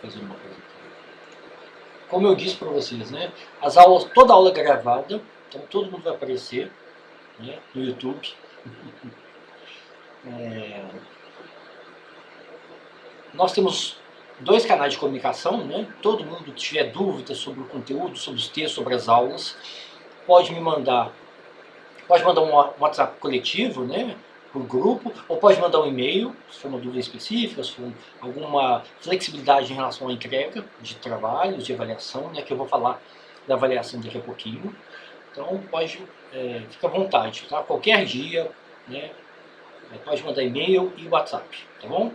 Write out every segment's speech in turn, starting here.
fazer uma coisa aqui. Como eu disse para vocês, né? As aulas, toda aula é gravada, então todo mundo vai aparecer, né, no YouTube. Nós temos 2 canais de comunicação, né? Todo mundo que tiver dúvidas sobre o conteúdo, sobre os textos, sobre as aulas, pode mandar um WhatsApp coletivo, né, por grupo, ou pode mandar um e-mail, se for uma dúvida específica, se for alguma flexibilidade em relação à entrega de trabalhos, de avaliação, né, que eu vou falar da avaliação daqui a pouquinho. Então pode, fica à vontade, tá? Qualquer dia, né, pode mandar e-mail e WhatsApp, tá bom?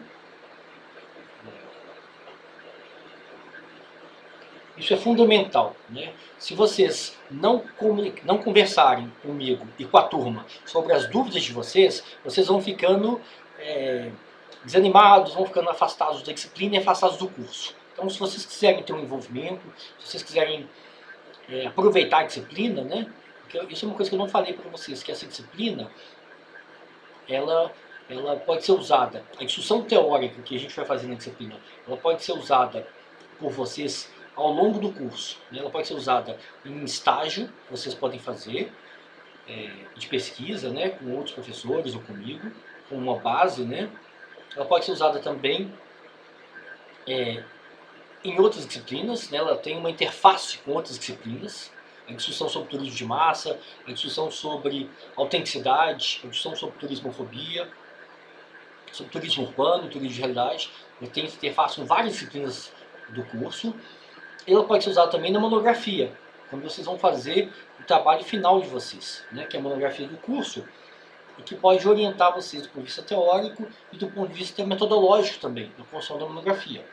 Isso é fundamental, né? Se vocês não conversarem comigo e com a turma sobre as dúvidas de vocês, vocês vão ficando desanimados, vão ficando afastados da disciplina e afastados do curso. Então, se vocês quiserem ter um envolvimento, se vocês quiserem aproveitar a disciplina, né? Porque isso é uma coisa que eu não falei para vocês, que essa disciplina, ela pode ser usada, a instrução teórica que a gente vai fazer na disciplina, ela pode ser usada por vocês ao longo do curso, né? Ela pode ser usada em estágio, que vocês podem fazer, de pesquisa, né, com outros professores ou comigo, com uma base, né? Ela pode ser usada também em outras disciplinas, né? Ela tem uma interface com outras disciplinas, a discussão sobre turismo de massa, a discussão sobre autenticidade, a discussão sobre turismofobia, sobre turismo urbano, turismo de realidade. Ela tem interface com várias disciplinas do curso. Ela pode ser usada também na monografia, quando vocês vão fazer o trabalho final de vocês, né, que é a monografia do curso, e que pode orientar vocês do ponto de vista teórico e do ponto de vista metodológico também, na construção da monografia.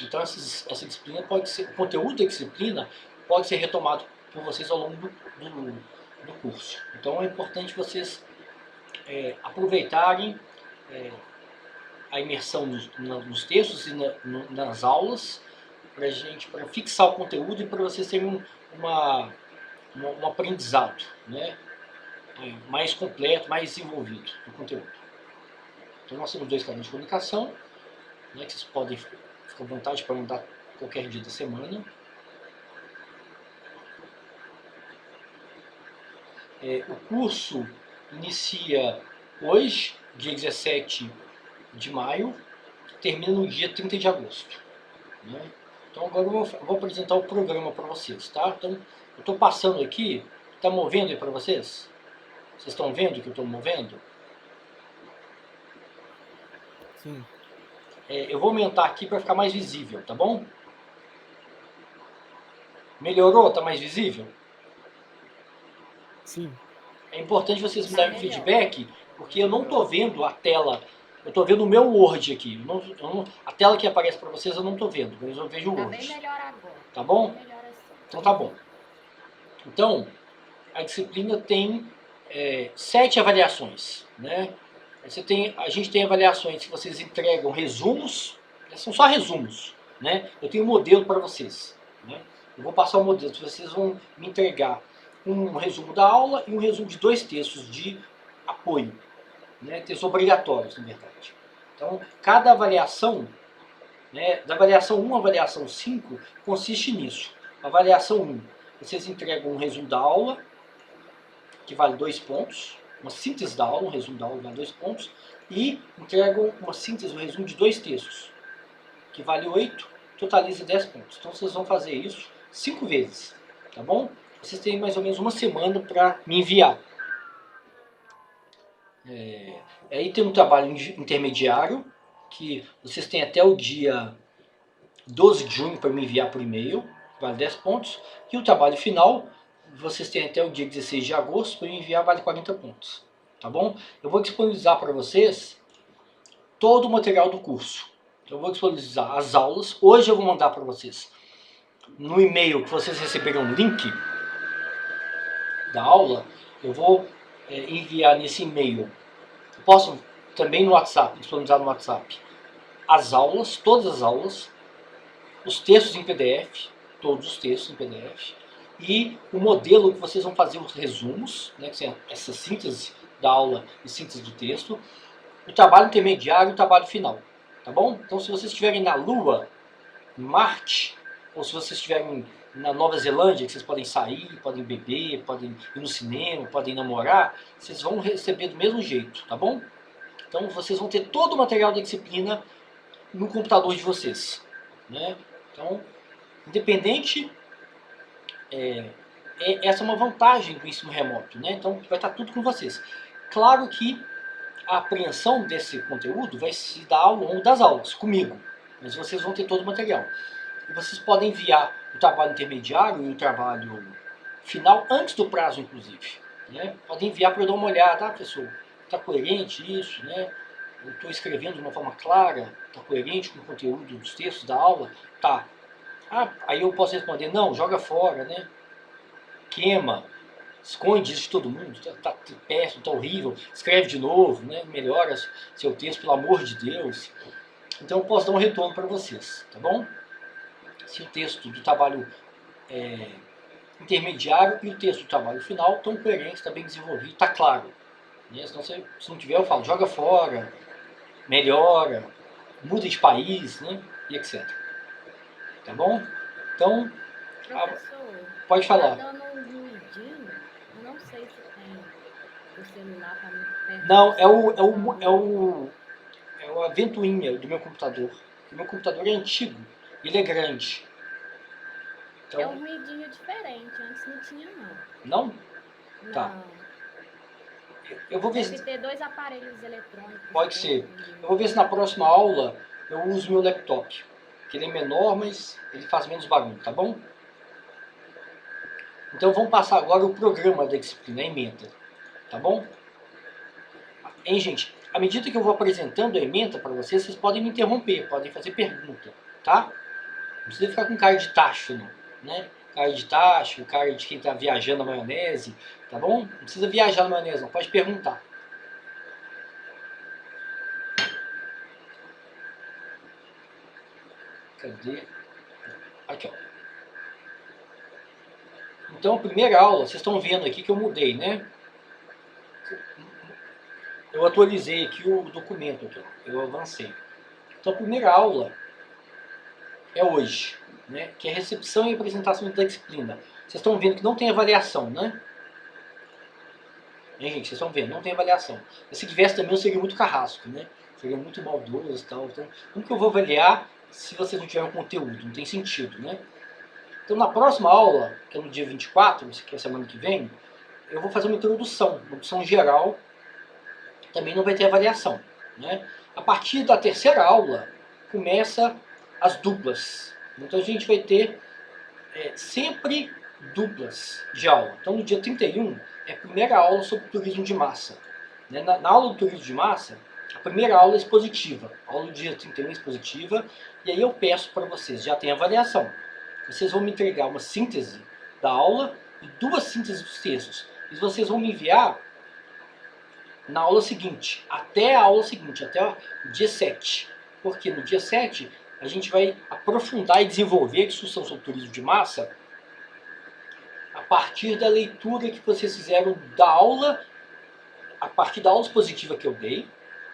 Então essa disciplina pode ser, o conteúdo da disciplina pode ser retomado por vocês ao longo do curso. Então é importante vocês aproveitarem a imersão nos textos e nas aulas, para fixar o conteúdo e para vocês terem um aprendizado, né, mais completo, mais desenvolvido do conteúdo. Então nós temos 2 canais de comunicação, né, que vocês podem ficar à vontade para mandar qualquer dia da semana. O curso inicia hoje, dia 17 de maio, termina no dia 30 de agosto. Né? Então agora eu vou apresentar o programa para vocês, tá? Então eu estou passando aqui, está movendo aí para vocês? Vocês estão vendo que eu estou movendo? Sim. Eu vou aumentar aqui para ficar mais visível, tá bom? Melhorou? Está mais visível? Sim. É importante vocês me darem feedback, porque eu não estou vendo a tela. Eu estou vendo o meu Word aqui. A tela que aparece para vocês eu não estou vendo, mas eu vejo o Word. Tá bem melhor agora. Tá bom? Bem melhor assim. Então tá bom. Então, a disciplina tem 7 avaliações, né? A gente tem avaliações que vocês entregam resumos, são só resumos, né? Eu tenho um modelo para vocês, né? Eu vou passar o modelo, vocês vão me entregar um resumo da aula e um resumo de 2 textos de apoio, né? Textos obrigatórios, na verdade. Então, cada avaliação, né, da avaliação 1 à avaliação 5, consiste nisso. A avaliação 1, vocês entregam um resumo da aula, que vale 2 pontos, uma síntese da aula, um resumo da aula vale 2 pontos, e entregam uma síntese, um resumo de 2 textos, que vale 8, totaliza 10 pontos. Então vocês vão fazer isso 5 vezes, tá bom? Vocês têm mais ou menos uma semana para me enviar. Aí tem um trabalho intermediário, que vocês têm até o dia 12 de junho para me enviar por e-mail, vale 10 pontos, e o trabalho final, vocês têm até o dia 16 de agosto para me enviar, vale 40 pontos, tá bom? Eu vou disponibilizar para vocês todo o material do curso. Eu vou disponibilizar as aulas, hoje eu vou mandar para vocês no e-mail que vocês receberam o link da aula, eu vou enviar nesse e-mail, eu posso também no WhatsApp, disponibilizar no WhatsApp, as aulas, todas as aulas, os textos em PDF, todos os textos em PDF, e o modelo que vocês vão fazer os resumos, né, que são essa síntese da aula e síntese do texto, o trabalho intermediário e o trabalho final, tá bom? Então se vocês estiverem na Lua, em Marte, ou se vocês estiverem na Nova Zelândia, que vocês podem sair, podem beber, podem ir no cinema, podem namorar, vocês vão receber do mesmo jeito, tá bom? Então vocês vão ter todo o material da disciplina no computador de vocês, né? Então, independente, essa é uma vantagem do ensino remoto, né? Então vai estar tudo com vocês. Claro que a apreensão desse conteúdo vai se dar ao longo das aulas, comigo, mas vocês vão ter todo o material. E vocês podem enviar o trabalho intermediário e o trabalho final antes do prazo, inclusive, né? Podem enviar para eu dar uma olhada, professor, está coerente isso, né? Eu estou escrevendo de uma forma clara, está coerente com o conteúdo dos textos da aula? Tá. Aí eu posso responder, não, joga fora, né? Queima, esconde isso de todo mundo, tá péssimo, tá horrível, escreve de novo, né? Melhora seu texto, pelo amor de Deus. Então eu posso dar um retorno para vocês, tá bom? Se o texto do trabalho intermediário e o texto do trabalho final estão coerentes, está bem desenvolvido, está claro. Né? Se não tiver, eu falo, joga fora, melhora, muda de país, né? E etc. Tá bom? Então, Professor, pode falar. tá dando um ruidinho, eu não sei se tem o celular para me perto. Não, é a ventoinha do meu computador. O meu computador é antigo, ele é grande. Então, é um ruidinho diferente, antes não tinha não. Não? Não. Tá. Eu vou ver Deve ter dois aparelhos eletrônicos. Pode ser. Eu vou ver se na próxima aula eu uso meu laptop. Que ele é menor, mas ele faz menos barulho, tá bom? Então vamos passar agora o programa da disciplina, a ementa. Tá bom? Hein, gente? À medida que eu vou apresentando a ementa para vocês, vocês podem me interromper, podem fazer pergunta, tá? Não precisa ficar com cara de tacho, não, né? Cara de tacho, cara de quem está viajando na maionese, tá bom? Não precisa viajar na maionese, não. Pode perguntar. Cadê? Aqui, ó. Então, a primeira aula, vocês estão vendo aqui que eu mudei, né? Eu atualizei aqui o documento, aqui, ó. Eu avancei. Então, a primeira aula é hoje, né? Que é recepção e apresentação da disciplina. Vocês estão vendo que não tem avaliação, né? Gente, vocês estão vendo, não tem avaliação. Se tivesse também, eu seria muito carrasco, né? Seria muito maldoso e tal. Então, como que eu vou avaliar se vocês não tiverem conteúdo? Não tem sentido, né? Então, na próxima aula, que é no dia 24, que é a semana que vem, eu vou fazer uma introdução geral. Também não vai ter avaliação, né? A partir da terceira aula, começa as duplas. Então, a gente vai ter sempre duplas de aula. Então, no dia 31, é a primeira aula sobre turismo de massa. Né? Na aula do turismo de massa, a primeira aula é expositiva. A aula do dia 31 é expositiva. E aí eu peço para vocês, já tem avaliação. Vocês vão me entregar uma síntese da aula e 2 sínteses dos textos. E vocês vão me enviar na aula seguinte, até a aula seguinte, até o dia 7. Porque no dia 7 a gente vai aprofundar e desenvolver a discussão sobre turismo de massa a partir da leitura que vocês fizeram da aula, a partir da aula expositiva que eu dei,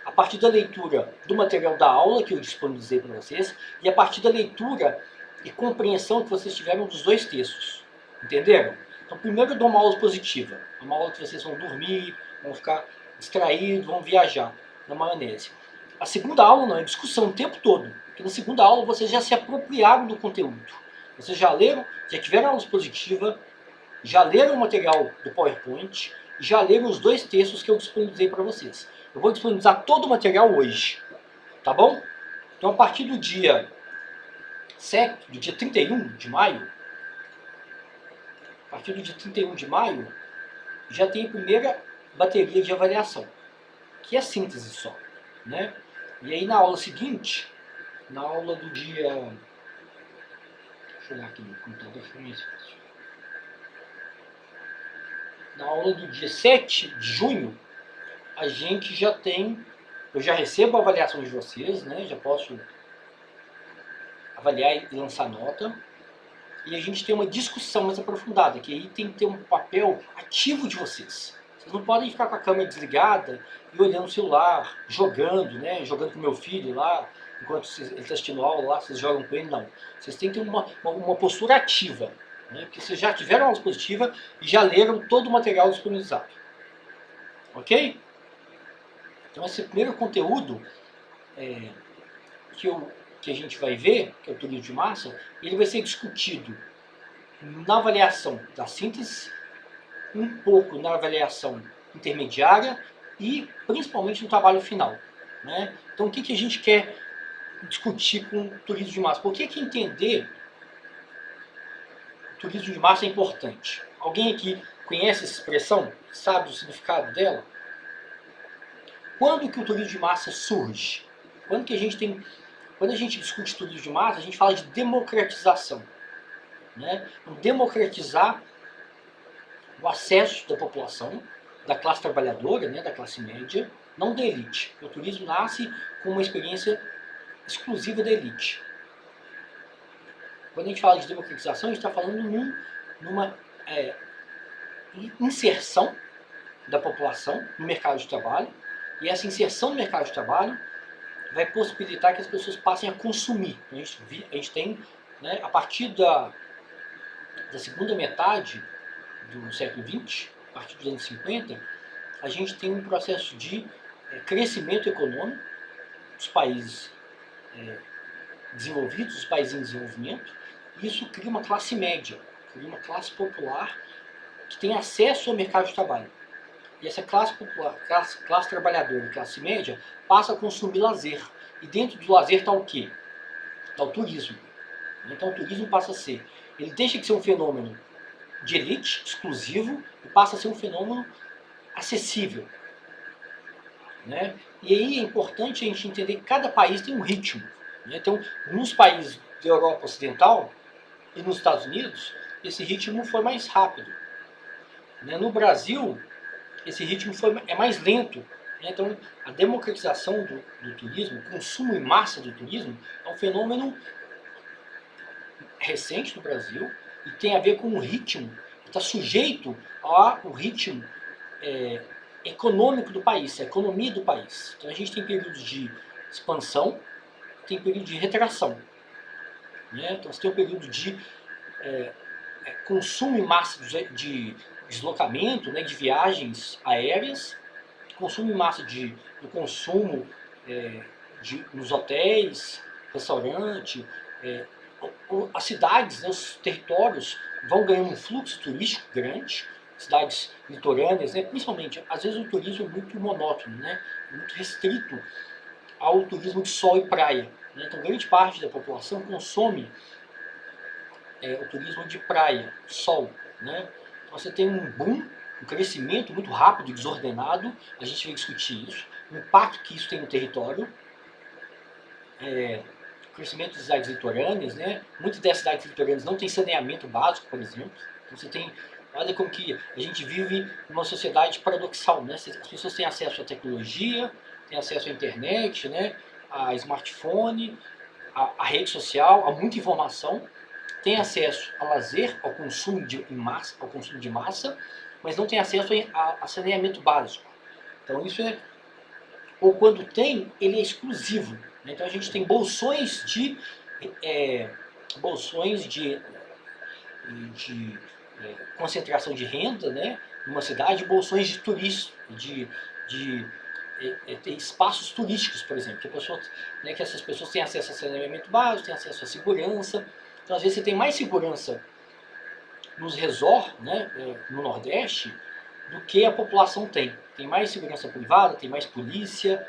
a partir da leitura do material da aula que eu disponibilizei para vocês e a partir da leitura e compreensão que vocês tiveram dos 2 textos. Entenderam? Então, primeiro eu dou uma aula expositiva, uma aula que vocês vão dormir, vão ficar distraídos, vão viajar na maionese. A segunda aula não, é discussão o tempo todo, porque na segunda aula vocês já se apropriaram do conteúdo. Vocês já leram, já tiveram aula expositiva, já leram o material do PowerPoint, já leram os 2 textos que eu disponibilizei para vocês. Eu vou disponibilizar todo o material hoje, tá bom? Então, a partir do dia 7, do dia 31 de maio, a partir do dia 31 de maio, já tem a primeira bateria de avaliação, que é síntese só, né? E aí, na aula seguinte, na aula do dia... Deixa eu olhar aqui no computador, fica mais fácil. Na aula do dia 7 de junho, a gente já tem... Eu já recebo a avaliação de vocês, né? Já posso avaliar e lançar nota. E a gente tem uma discussão mais aprofundada, que aí tem que ter um papel ativo de vocês. Vocês não podem ficar com a câmera desligada e olhando o celular, jogando, né? Jogando com meu filho lá, enquanto ele está assistindo aula lá, vocês jogam com ele, não. Vocês têm que ter uma postura ativa, né? Porque vocês já tiveram aula expositiva e já leram todo o material disponibilizado. Ok? Então esse primeiro conteúdo que a gente vai ver, que é o turismo de massa, ele vai ser discutido na avaliação da síntese, um pouco na avaliação intermediária e principalmente no trabalho final, né? Então o que a gente quer discutir com o turismo de massa? Por que entender o turismo de massa é importante? Alguém aqui conhece essa expressão? Sabe o significado dela? Quando que o turismo de massa surge? Quando a gente discute turismo de massa, a gente fala de democratização, né? Democratizar o acesso da população, da classe trabalhadora, né, da classe média, não da elite. O turismo nasce com uma experiência exclusiva da elite. Quando a gente fala de democratização, a gente está falando numa inserção da população no mercado de trabalho, e essa inserção no mercado de trabalho vai possibilitar que as pessoas passem a consumir. A gente tem, né, a partir da segunda metade do século XX, a partir dos anos 50, a gente tem um processo de crescimento econômico dos países desenvolvidos, dos países em desenvolvimento, e isso cria uma classe média, cria uma classe popular que tem acesso ao mercado de trabalho. E essa classe popular, classe trabalhadora, classe média, passa a consumir lazer. E dentro do lazer está o quê? Está o turismo. Então o turismo passa a ser, ele deixa de ser um fenômeno de elite, exclusivo, e passa a ser um fenômeno acessível, né? E aí é importante a gente entender que cada país tem um ritmo, né? Então, nos países da Europa Ocidental e nos Estados Unidos, esse ritmo foi mais rápido, né? No Brasil, esse ritmo é mais lento, né? Então, a democratização do turismo, o consumo em massa do turismo, é um fenômeno recente no Brasil e tem a ver com o ritmo, está sujeito ao ritmo econômico do país, a economia do país. Então a gente tem períodos de expansão, tem período de retração, né? Então você tem um período de consumo em massa de deslocamento, né, de viagens aéreas, consumo em massa do consumo nos hotéis, restaurante, as cidades, né, os territórios vão ganhando um fluxo turístico grande, cidades litorâneas, né, principalmente, às vezes o turismo é muito monótono, né, muito restrito ao turismo de sol e praia, né, então grande parte da população consome o turismo de praia, sol, né. Então, você tem um boom, um crescimento muito rápido e desordenado, a gente vai discutir isso, o impacto que isso tem no território, crescimento de cidades litorâneas, né? Muitas dessas cidades litorâneas não têm saneamento básico, por exemplo. Então você tem, olha como que a gente vive numa sociedade paradoxal, né? As pessoas têm acesso à tecnologia, têm acesso à internet, né? A smartphone, a rede social, a muita informação, têm acesso a lazer, ao consumo de massa, mas não têm acesso a saneamento básico. Então isso ou quando tem, ele é exclusivo. Né? Então a gente tem bolsões de concentração de renda, né, numa cidade, bolsões de turismo, de espaços turísticos, por exemplo, que essas pessoas têm acesso a saneamento básico, têm acesso à segurança. Então às vezes você tem mais segurança nos resorts, né, no Nordeste, do que a população tem. Tem mais segurança privada, tem mais polícia,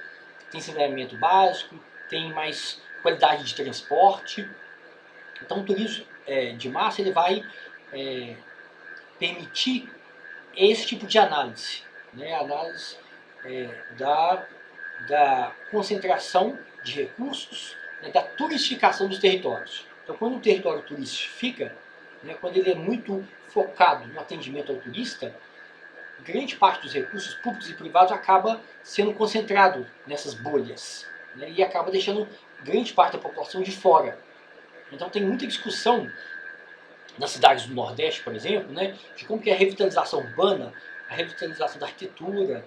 tem saneamento básico, tem mais qualidade de transporte. Então o turismo de massa ele vai permitir esse tipo de análise, né? Análise da concentração de recursos, né? Da turistificação dos territórios. Então quando o território turistifica, né? Quando ele é muito focado no atendimento ao turista, grande parte dos recursos públicos e privados acaba sendo concentrado nessas bolhas, né, e acaba deixando grande parte da população de fora. Então tem muita discussão nas cidades do Nordeste, por exemplo, né, de como que é a revitalização urbana, a revitalização da arquitetura,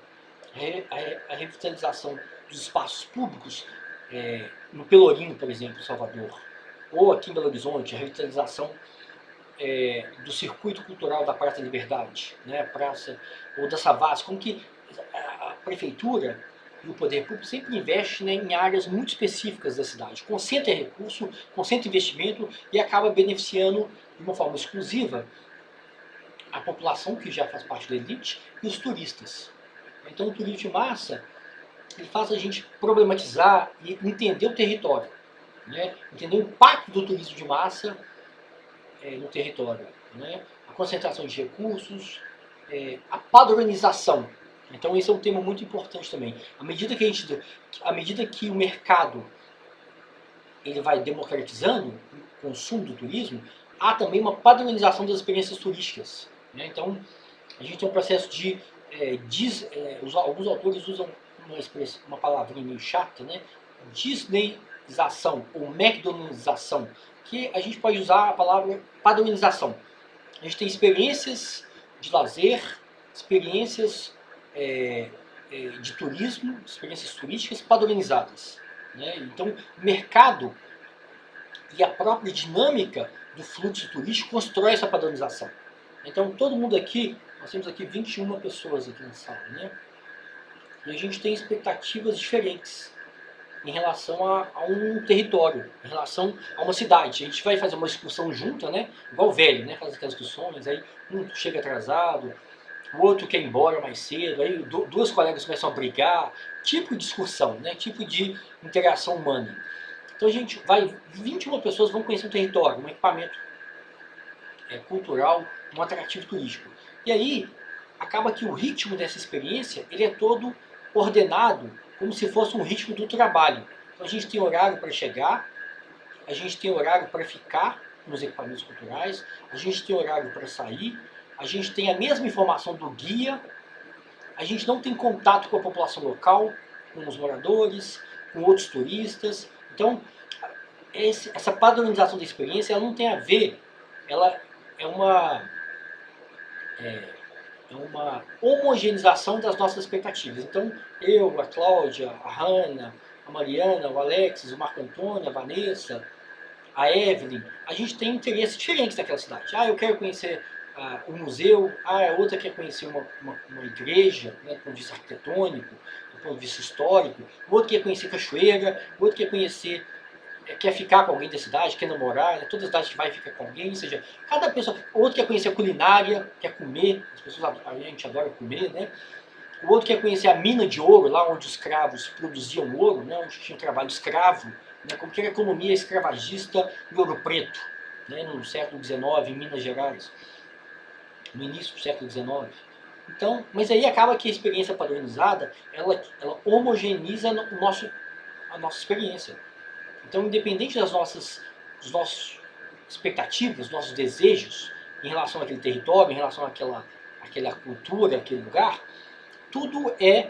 a revitalização dos espaços públicos no Pelourinho, por exemplo, em Salvador, ou aqui em Belo Horizonte, a revitalização do circuito cultural da Praça da Liberdade, né, praça, ou da Savassi, como que a prefeitura e o poder público sempre investe, né, em áreas muito específicas da cidade, concentra recurso, concentra investimento e acaba beneficiando de uma forma exclusiva a população que já faz parte da elite e os turistas. Então o turismo de massa ele faz a gente problematizar e entender o território, né, entender o impacto do turismo de massa no território, né? A concentração de recursos, a padronização. Então esse é um tema muito importante também. À medida que o mercado ele vai democratizando o consumo do turismo, há também uma padronização das experiências turísticas, né? Então a gente tem um processo de alguns autores usam uma palavrinha meio chata, né? Disneyização ou McDonaldização, que a gente pode usar a palavra padronização. A gente tem experiências de lazer, experiências de turismo, experiências turísticas padronizadas, né? Então, o mercado e a própria dinâmica do fluxo turístico constrói essa padronização. Então, todo mundo aqui, nós temos aqui 21 pessoas aqui na sala, né? E a gente tem expectativas diferentes em relação a um território, em relação a uma cidade. A gente vai fazer uma excursão junta, né? Igual o velho, né? Faz aquelas excursões, aí um chega atrasado, o outro quer ir embora mais cedo, aí duas colegas começam a brigar. Tipo de excursão, né? Tipo de interação humana. Então a gente vai, 21 pessoas vão conhecer um território, um equipamento cultural, um atrativo turístico. E aí, acaba que o ritmo dessa experiência, ele é todo ordenado como se fosse um ritmo do trabalho. Então a gente tem horário para chegar, a gente tem horário para ficar nos equipamentos culturais, a gente tem horário para sair, a gente tem a mesma informação do guia, a gente não tem contato com a população local, com os moradores, com outros turistas. Então, essa padronização da experiência, ela não tem a ver, ela é uma homogeneização das nossas expectativas. Então, eu, a Cláudia, a Hanna, a Mariana, o Alexis, o Marco Antônio, a Vanessa, a Evelyn, a gente tem interesses diferentes naquela cidade. Eu quero conhecer o museu, a outra quer conhecer uma igreja, né, do ponto de vista arquitetônico, do ponto de vista histórico, o outro quer conhecer cachoeira, o outro quer conhecer quer ficar com alguém da cidade, quer namorar, né? Toda cidade que vai fica com alguém, ou seja, cada pessoa, outro quer conhecer a culinária, quer comer, as pessoas, a gente adora comer, né? O outro quer conhecer a mina de ouro, lá onde os escravos produziam ouro, né? Onde tinha um trabalho escravo, né? Como que era a economia escravagista em Ouro Preto, né? No século XIX, em Minas Gerais, no início do século XIX. Então, mas aí acaba que a experiência padronizada, ela homogeneiza a nossa experiência. Então, independente das nossas expectativas, dos nossos desejos em relação àquele território, em relação àquela cultura, àquele lugar, tudo é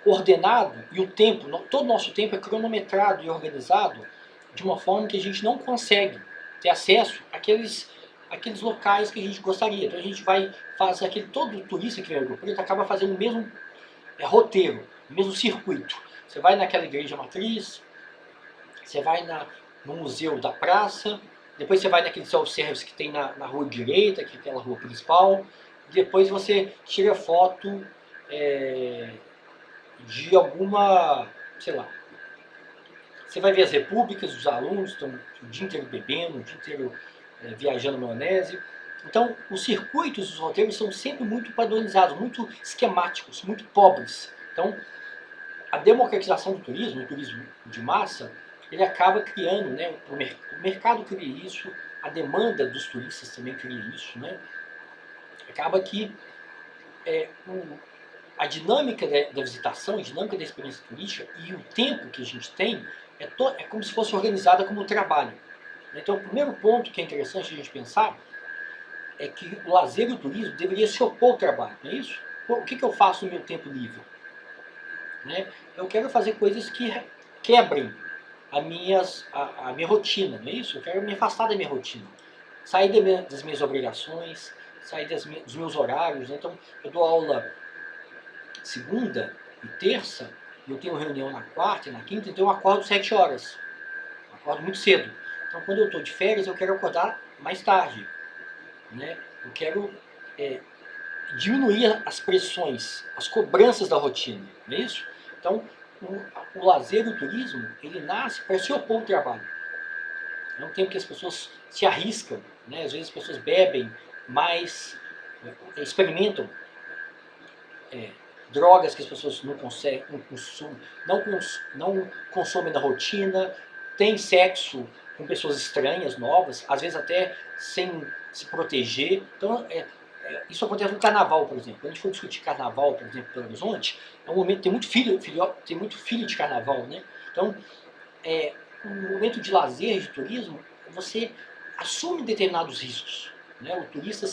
ordenado e o tempo, todo o nosso tempo é cronometrado e organizado de uma forma que a gente não consegue ter acesso àqueles locais que a gente gostaria. Então a gente faz todo turista que vem ao Ouro Preto acaba fazendo o mesmo roteiro, o mesmo circuito. Você vai naquela igreja matriz, você vai no museu da praça, depois você vai naquele self-service que tem na rua direita, que é aquela rua principal, depois você tira foto de alguma, sei lá, você vai ver as repúblicas, os alunos estão o dia inteiro bebendo, o dia inteiro viajando na maionese. Então, os circuitos, os roteiros são sempre muito padronizados, muito esquemáticos, muito pobres. Então, a democratização do turismo, o turismo de massa, ele acaba criando, né, o mercado cria isso, a demanda dos turistas também cria isso, né? Acaba que a dinâmica da visitação, a dinâmica da experiência turística e o tempo que a gente tem é como se fosse organizada como um trabalho. Então, o primeiro ponto que é interessante a gente pensar é que o lazer e o turismo deveria se opor ao trabalho, não é isso? O que eu faço no meu tempo livre? Né? Eu quero fazer coisas que quebrem a minha rotina, não é isso? Eu quero me afastar da minha rotina, sair das minhas obrigações, sair dos meus horários. Né? Então, eu dou aula segunda e terça, eu tenho reunião na quarta e na quinta, então eu acordo 7 horas. Eu acordo muito cedo. Então, quando eu estou de férias, eu quero acordar mais tarde, né? Eu quero diminuir as pressões, as cobranças da rotina, não é isso? Então, o lazer e o turismo, ele nasce para se opor ao trabalho. É um tempo que as pessoas se arriscam, né? Às vezes as pessoas bebem mais, experimentam drogas que as pessoas não conseguem, não consomem na rotina, têm sexo com pessoas estranhas, novas, às vezes até sem se proteger. Então, isso acontece no carnaval, por exemplo. Quando a gente for discutir carnaval, por exemplo, Belo Horizonte, é um momento, tem muito filho de carnaval, né? Então, um momento de lazer, de turismo, você assume determinados riscos, né? O turista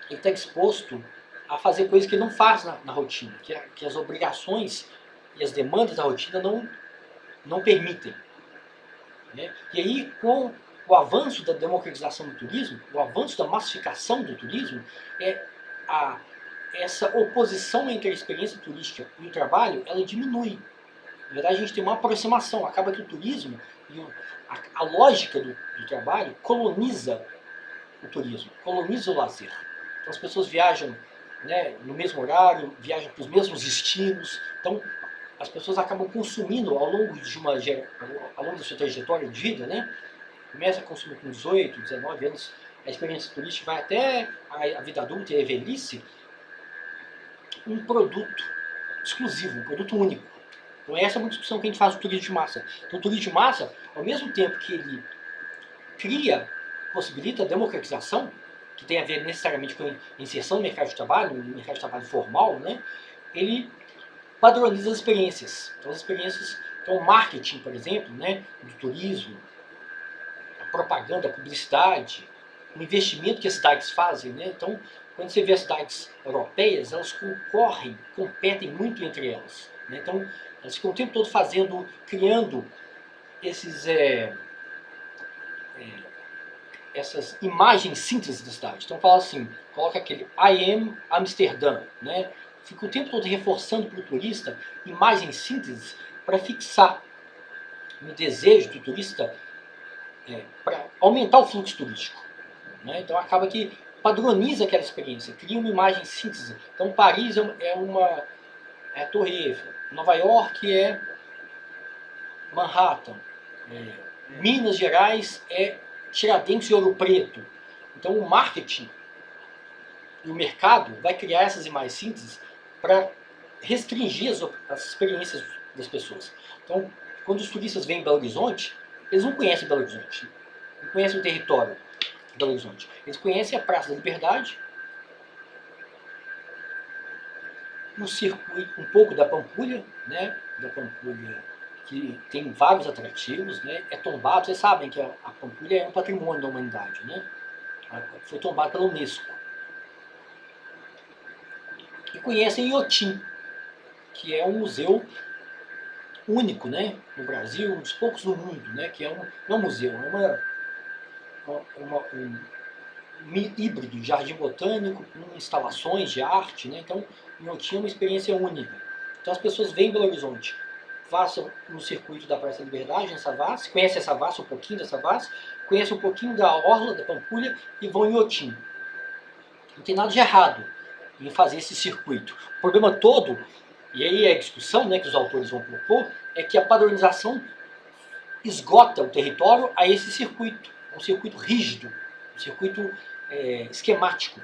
ele está exposto a fazer coisas que ele não faz na rotina, que as obrigações e as demandas da rotina não permitem, né? E aí, com o avanço da democratização do turismo, o avanço da massificação do turismo, essa oposição entre a experiência turística e o trabalho, ela diminui. Na verdade, a gente tem uma aproximação. Acaba que o turismo e a lógica do trabalho coloniza o turismo, coloniza o lazer. Então as pessoas viajam, né, no mesmo horário, viajam para os mesmos destinos. Então as pessoas acabam consumindo ao longo da sua trajetória de vida, né? Começa a consumir com 18, 19 anos, a experiência turística vai até a vida adulta e a velhice, um produto exclusivo, um produto único. Então essa é uma discussão que a gente faz do turismo de massa. Então o turismo de massa, ao mesmo tempo que ele possibilita a democratização, que tem a ver necessariamente com a inserção no mercado de trabalho formal, né? Ele padroniza as experiências. Então as experiências, então o marketing, por exemplo, né, do turismo, a propaganda, a publicidade, o investimento que as cidades fazem, né? Então, quando você vê as cidades europeias, elas competem muito entre elas, né? Então, elas ficam o tempo todo criando essas imagens síntese da cidade. Então, fala assim, coloca aquele I am Amsterdã, né? Fica o tempo todo reforçando para o turista imagens síntese para fixar no desejo do turista, para aumentar o fluxo turístico, né? Então acaba que padroniza aquela experiência, cria uma imagem síntese. Então Paris é a Torre Eiffel, Nova York é Manhattan, Minas Gerais é Tiradentes e Ouro Preto. Então o marketing e o mercado vai criar essas imagens síntese para restringir as experiências das pessoas. Então, quando os turistas vêm em Belo Horizonte, eles não conhecem Belo Horizonte, não conhecem o território de Belo Horizonte. Eles conhecem a Praça da Liberdade, o circuito, um pouco da Pampulha, né? Da Pampulha, que tem vários atrativos, né? É tombado, vocês sabem que a Pampulha é um patrimônio da humanidade, né? Foi tombado pela Unesco. E conhecem Iotim, que é um museu único, né, no Brasil, um dos poucos no mundo, né, que não é um museu, é um híbrido de jardim botânico com instalações de arte, né? Então Inhotim é uma experiência única. Então as pessoas vêm em Belo Horizonte, passam no circuito da Praça da Liberdade, em Savassi, conhecem a Savassi, um pouquinho da Savassi, conhecem um pouquinho da Orla, da Pampulha e vão em Iotim. Não tem nada de errado em fazer esse circuito. O problema todo, e aí é a discussão, né, que os autores vão propor, é que a padronização esgota o território a esse circuito, um circuito rígido, um circuito esquemático.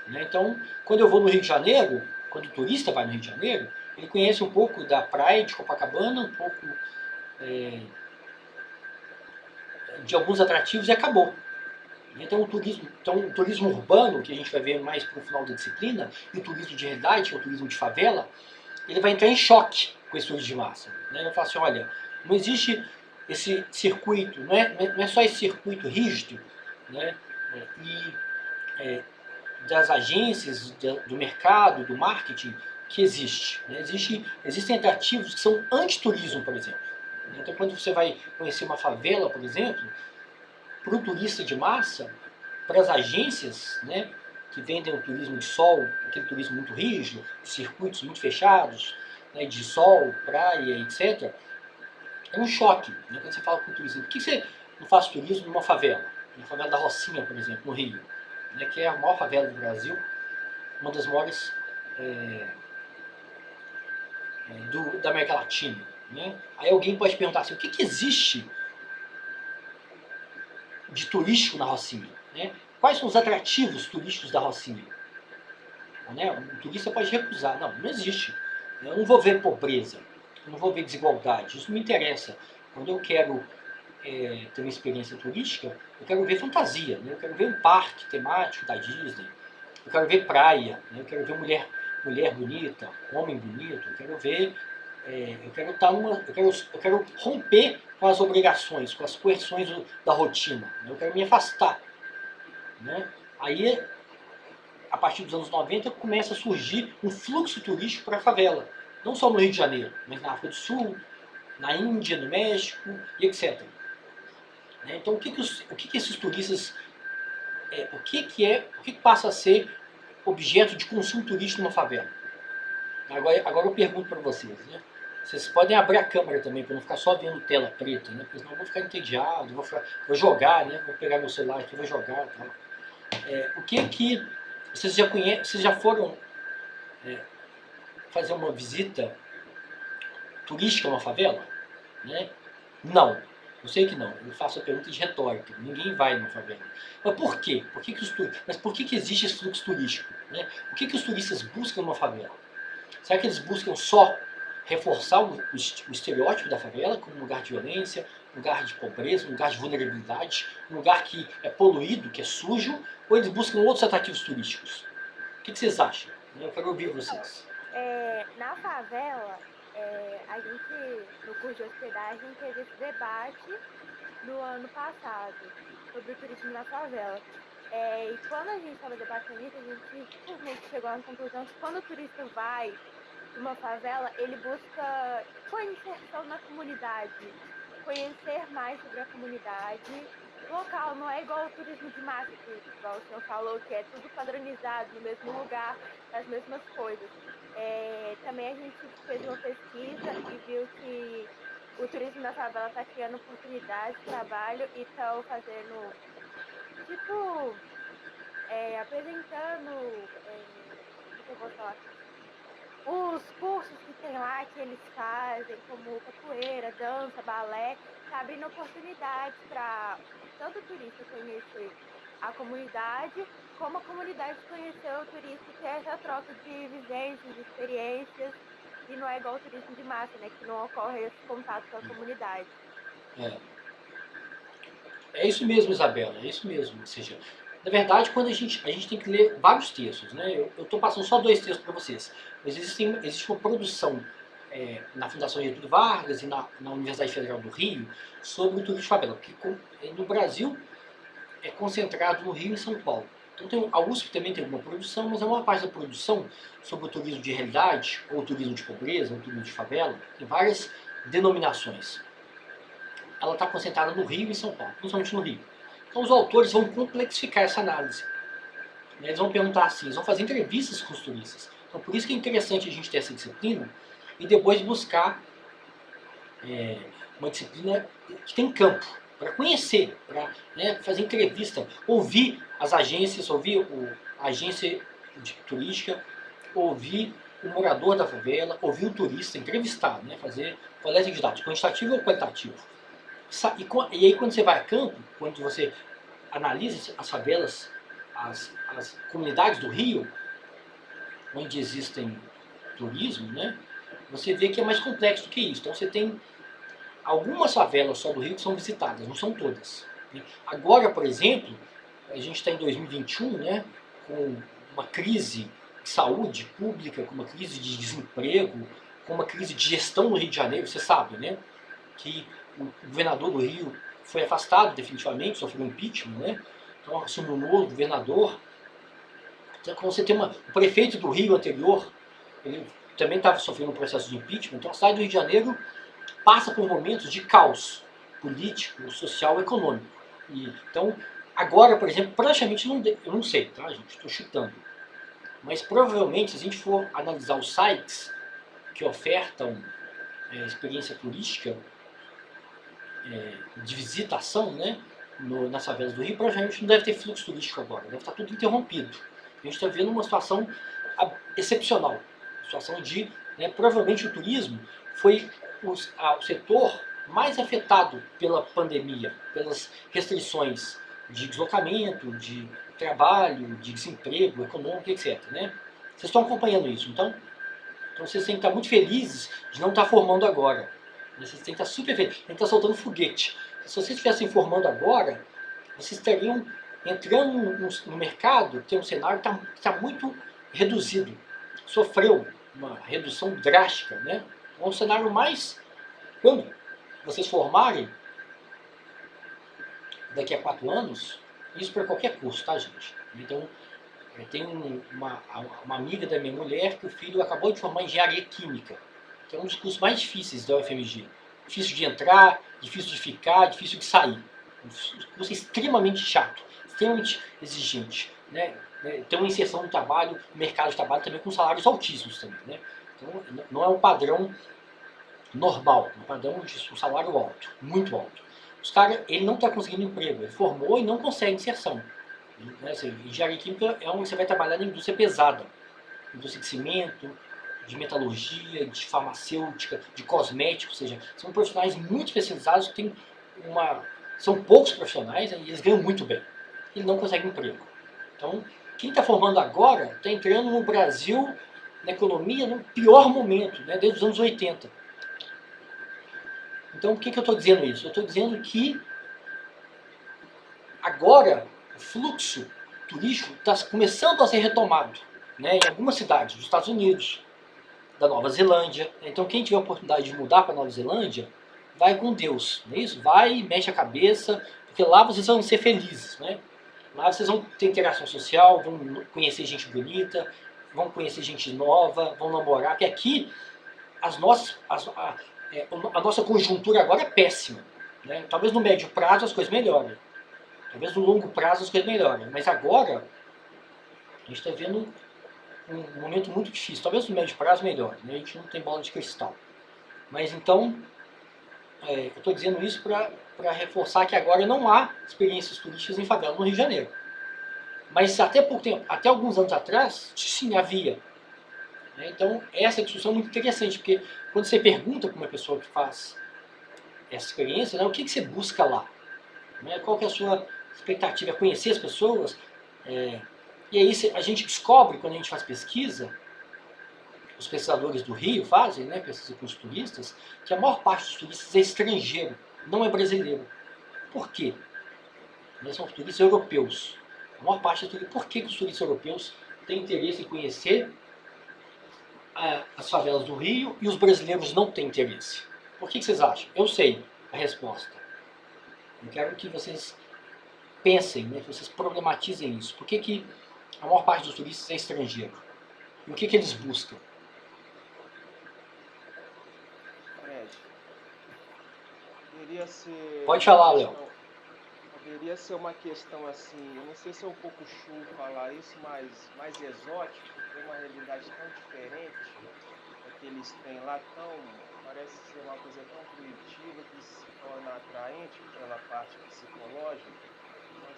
Né? Então, quando eu vou no Rio de Janeiro, quando o turista vai no Rio de Janeiro, ele conhece um pouco da praia de Copacabana, um pouco de alguns atrativos e acabou. Então o turismo urbano, que a gente vai ver mais para o final da disciplina, e o turismo de realidade, que é o turismo de favela, ele vai entrar em choque com esse turismo de massa. Né? Ele vai falar assim, olha, não existe esse circuito, não é só esse circuito rígido, né? Das agências, do mercado, do marketing que existe. Né? Existem atrativos que são antiturismo, por exemplo. Então quando você vai conhecer uma favela, por exemplo, para o turista de massa, para as agências, né, que vendem o turismo de sol, aquele turismo muito rígido, circuitos muito fechados, né, de sol, praia, etc., é um choque, né, quando você fala com o turista. Por que você não faz turismo numa favela? Na favela da Rocinha, por exemplo, no Rio, né, que é a maior favela do Brasil, uma das maiores da América Latina. Né? Aí alguém pode perguntar assim, o que existe de turístico na Rocinha? Né? Quais são os atrativos turísticos da Rocinha? Né? O turista pode recusar. Não, não existe. Eu não vou ver pobreza, eu não vou ver desigualdade, isso não me interessa. Quando eu quero ter uma experiência turística, eu quero ver fantasia, né? Eu quero ver um parque temático da Disney, eu quero ver praia, né? Eu quero ver mulher bonita, homem bonito, eu quero ver, eu quero estar eu quero romper com as obrigações, com as coerções da rotina, né? Eu quero me afastar, né? Aí, a partir dos anos 90, começa a surgir um fluxo turístico para a favela, não só no Rio de Janeiro, mas na África do Sul, na Índia, no México e etc. Então, o que esses turistas, o que passa a ser objeto de consumo turístico numa favela? Agora eu pergunto para vocês, né? Vocês podem abrir a câmera também, para não ficar só vendo tela preta, né? Porque senão eu vou ficar entediado, vou jogar, né? Vou pegar meu celular aqui e vou jogar. Tal. O que vocês já conhecem, vocês já foram fazer uma visita turística a uma favela? Né? Não. Eu sei que não. Eu faço a pergunta de retórica. Ninguém vai numa favela. Mas por quê? Mas por que existe esse fluxo turístico? Né? O que os turistas buscam numa favela? Será que eles buscam só reforçar o estereótipo da favela como um lugar de violência, um lugar de pobreza, um lugar de vulnerabilidade, um lugar que é poluído, que é sujo, ou eles buscam outros atrativos turísticos? O que vocês acham? Eu quero ouvir vocês. Na favela, a gente, no curso de hospedagem, teve esse debate no ano passado sobre o turismo na favela. E quando a gente estava debatendo isso, a gente simplesmente chegou à conclusão que quando o turista vai para uma favela, ele busca sua inserção na comunidade, conhecer mais sobre a comunidade. O local não é igual ao turismo de massa, que, igual o senhor falou, que é tudo padronizado no mesmo lugar, as mesmas coisas. Também a gente fez uma pesquisa e viu que o turismo na favela está criando oportunidades de trabalho e estão fazendo, tipo, apresentando, o que eu vou falar? Os cursos que tem lá, que eles fazem, como capoeira, dança, balé, tá abrindo oportunidades para tanto o turista conhecer a comunidade, como a comunidade conhecer o turista e ter essa troca de vivências, de experiências, e não é igual o turismo de massa, né, que não ocorre esse contato com a comunidade. É isso mesmo, Isabela, é isso mesmo. Ou seja, na verdade, quando a gente tem que ler vários textos, né? Eu estou passando só 2 textos para vocês, mas existe uma produção na Fundação Getúlio Vargas e na Universidade Federal do Rio sobre o turismo de favela, porque no Brasil é concentrado no Rio e em São Paulo. Então a USP também tem alguma produção, mas a maior parte da produção sobre o turismo de realidade, ou o turismo de pobreza, ou o turismo de favela, tem várias denominações. Ela está concentrada no Rio e em São Paulo, principalmente no Rio. Então os autores vão complexificar essa análise. Eles vão perguntar assim, eles vão fazer entrevistas com os turistas. Então por isso que é interessante a gente ter essa disciplina e depois buscar uma disciplina que tem campo, para conhecer, para fazer entrevista, ouvir as agências, ouvir a agência turística, ouvir o morador da favela, ouvir o turista, entrevistar, fazer coleta de dados, quantitativo ou qualitativo. E aí quando você vai a campo, quando você analisa as favelas, as comunidades do Rio, onde existem turismo, você vê que é mais complexo do que isso. Então você tem algumas favelas só do Rio que são visitadas, não são todas. Agora, por exemplo, a gente está em 2021, com uma crise de saúde pública, com uma crise de desemprego, com uma crise de gestão no Rio de Janeiro, você sabe, que o governador do Rio foi afastado definitivamente, sofreu um impeachment, então assumiu um novo governador. Então, quando você tem o prefeito do Rio anterior, ele também estava sofrendo um processo de impeachment, então a cidade do Rio de Janeiro passa por momentos de caos político, social, econômico. Então, Agora, por exemplo, praticamente eu não sei, tá, gente? Estou chutando. Mas provavelmente, se a gente for analisar os sites que ofertam experiência turística de visitação, né, nas favelas do Rio, provavelmente não deve ter fluxo turístico agora, deve estar tudo interrompido. A gente está vendo uma situação excepcional, uma situação de, né, provavelmente o turismo foi o setor mais afetado pela pandemia, pelas restrições de deslocamento, de trabalho, de desemprego econômico, etc. Né? Vocês estão acompanhando isso, então vocês têm que estar muito felizes de não estar formando agora. Vocês têm que estar super felizes, têm que estar soltando foguete. Se vocês estivessem formando agora, vocês estariam entrando no mercado, que tem um cenário que está muito reduzido. Sofreu uma redução drástica. Né? É um cenário mais... Quando vocês formarem, daqui a 4 anos, isso para qualquer curso, tá, gente? Então, tem uma amiga da minha mulher que o filho acabou de formar em engenharia química, que é um dos cursos mais difíceis da UFMG. Difícil de entrar, difícil de ficar, difícil de sair. Um curso extremamente chato, extremamente exigente. Né? Tem uma inserção no trabalho, no mercado de trabalho também com salários altíssimos também. Né? Então, não é um padrão normal, um padrão de um salário alto, muito alto. Os caras, ele não está conseguindo emprego, ele formou e não consegue inserção. Né? Engenharia química você vai trabalhar na indústria pesada, indústria de cimento, de metalurgia, de farmacêutica, de cosméticos, ou seja, são profissionais muito especializados, são poucos profissionais, né, e eles ganham muito bem. Ele não consegue emprego. Então, quem está formando agora está entrando no Brasil, na economia, no pior momento, né, desde os anos 80. Então, por que eu estou dizendo isso? Eu estou dizendo que agora o fluxo turístico está começando a ser retomado, né, em algumas cidades dos Estados Unidos, da Nova Zelândia. Então, quem tiver a oportunidade de mudar para a Nova Zelândia, vai com Deus, não é isso? Vai, mexe a cabeça, porque lá vocês vão ser felizes, né? Lá vocês vão ter interação social, vão conhecer gente bonita, vão conhecer gente nova, vão namorar, porque aqui a nossa conjuntura agora é péssima. Né? Talvez no médio prazo as coisas melhorem, talvez no longo prazo as coisas melhorem, mas agora a gente está vendo um momento muito difícil, talvez no médio prazo melhore, né? A gente não tem bola de cristal. Mas então, eu estou dizendo isso para reforçar que agora não há experiências turísticas em favela no Rio de Janeiro. Mas até pouco tempo, até alguns anos atrás, sim, havia. Então, essa discussão é muito interessante, porque quando você pergunta para uma pessoa que faz essa experiência, né, o que você busca lá? Né, qual que é a sua expectativa? É conhecer as pessoas? E aí a gente descobre, quando a gente faz pesquisa, os pesquisadores do Rio fazem, né, pesquisa com os turistas, que a maior parte dos turistas é estrangeiro, não é brasileiro. Por quê? Eles são turistas europeus. A maior parte é turistas. Por que os turistas europeus têm interesse em conhecer as favelas do Rio e os brasileiros não têm interesse? Por que vocês acham? Eu sei a resposta. Eu quero que vocês pensem, né, que vocês problematizem isso. Por que a maior parte dos turistas é estrangeiro? E o que eles buscam? Poderia ser... Pode falar, Léo. Poderia ser uma questão assim, eu não sei se é um pouco chulo falar isso, mas mais exótico, tem uma realidade tão diferente que eles têm lá, parece ser uma coisa tão primitiva que se torna atraente pela parte psicológica. Não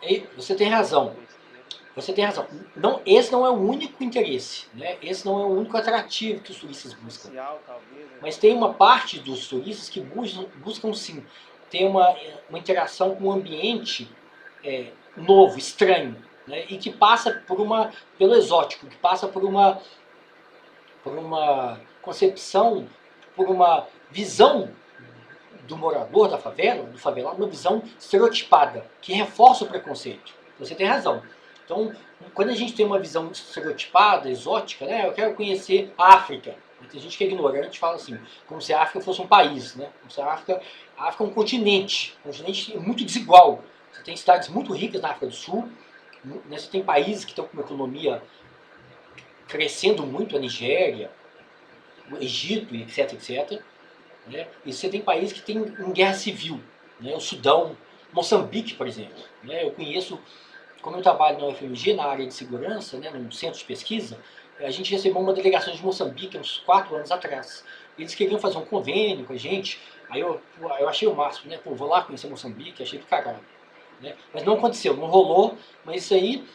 sei. Você tem razão. Você tem razão. Não, esse não é o único interesse, né? Esse não é o único atrativo que os turistas buscam. Social, talvez, né? Mas tem uma parte dos turistas que buscam sim, ter uma interação com um ambiente novo, estranho, né? E que passa pelo exótico, que passa por uma concepção, por uma visão do morador da favela, do favelado, uma visão estereotipada, que reforça o preconceito. Você tem razão. Então, quando a gente tem uma visão estereotipada, exótica, né, eu quero conhecer a África. Tem gente que é ignorante e fala assim, como se a África fosse um país, né? Como se a África é um continente muito desigual. Você tem cidades muito ricas na África do Sul, né? Você tem países que estão com uma economia crescendo muito, a Nigéria, o Egito, etc, etc. Né? E você tem países que têm uma guerra civil, né? O Sudão, Moçambique, por exemplo. Né? Eu conheço, como eu trabalho na UFMG, na área de segurança, né, num centro de pesquisa, a gente recebeu uma delegação de Moçambique uns 4 anos atrás. Eles queriam fazer um convênio com a gente, aí eu achei o máximo, né? Pô, vou lá conhecer Moçambique, achei do caralho. Né? Mas não aconteceu, não rolou, mas isso aí,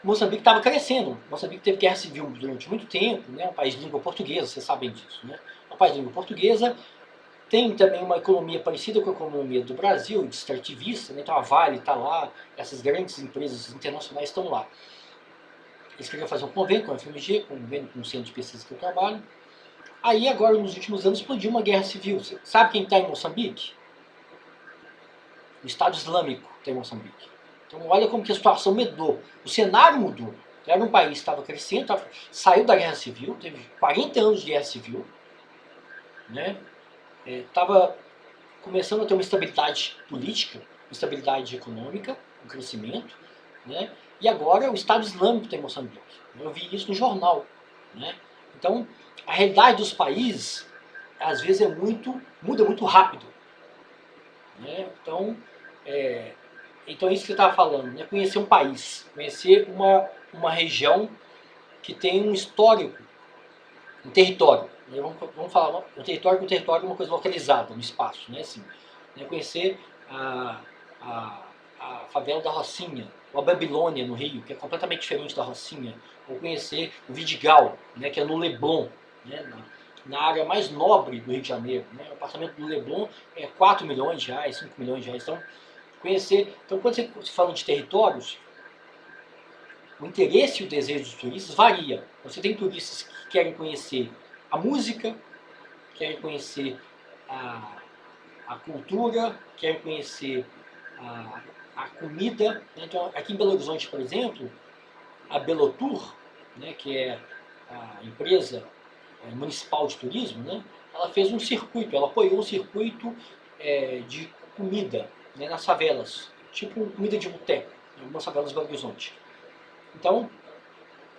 Moçambique estava crescendo. Moçambique teve guerra civil durante muito tempo, né? Um país de língua portuguesa, vocês sabem disso. Né? Um país de língua portuguesa, tem também uma economia parecida com a economia do Brasil, de extrativista, né? Então a Vale está lá, essas grandes empresas internacionais estão lá. Eles queriam fazer um convênio com a FMG, convênio com o centro de pesquisa que eu trabalho. Aí agora, nos últimos anos, explodiu uma guerra civil. Você sabe quem está em Moçambique? O Estado Islâmico está em Moçambique. Então olha como que a situação mudou. O cenário mudou. Era um país que estava crescendo, saiu da guerra civil, teve 40 anos de guerra civil, né? Estava começando a ter uma estabilidade política, uma estabilidade econômica, um crescimento, né? E agora o Estado Islâmico tem Moçambique. Eu vi isso no jornal, né? Então, a realidade dos países, às vezes, muda muito rápido, né? Então é isso que você estava falando, né? Conhecer um país, conhecer uma região que tem um histórico, um território. Né? Vamos falar, um território é uma coisa localizada no espaço, né? Assim, né? Conhecer a, a favela da Rocinha, ou a Babilônia no Rio, que é completamente diferente da Rocinha, ou conhecer o Vidigal, né? Que é no Leblon, né? Na área mais nobre do Rio de Janeiro. Né? O apartamento do Leblon é 4 milhões de reais, 5 milhões de reais. Então, conhecer. Então, quando você fala de territórios, o interesse e o desejo dos turistas varia. Você tem turistas que querem conhecer a música, querem conhecer a cultura, querem conhecer a comida. Então, aqui em Belo Horizonte, por exemplo, a Belotour, né, que é a empresa municipal de turismo, né, ela fez um circuito, ela apoiou um circuito de comida, né, nas favelas, tipo comida de boteco, em algumas favelas de Belo Horizonte. Então,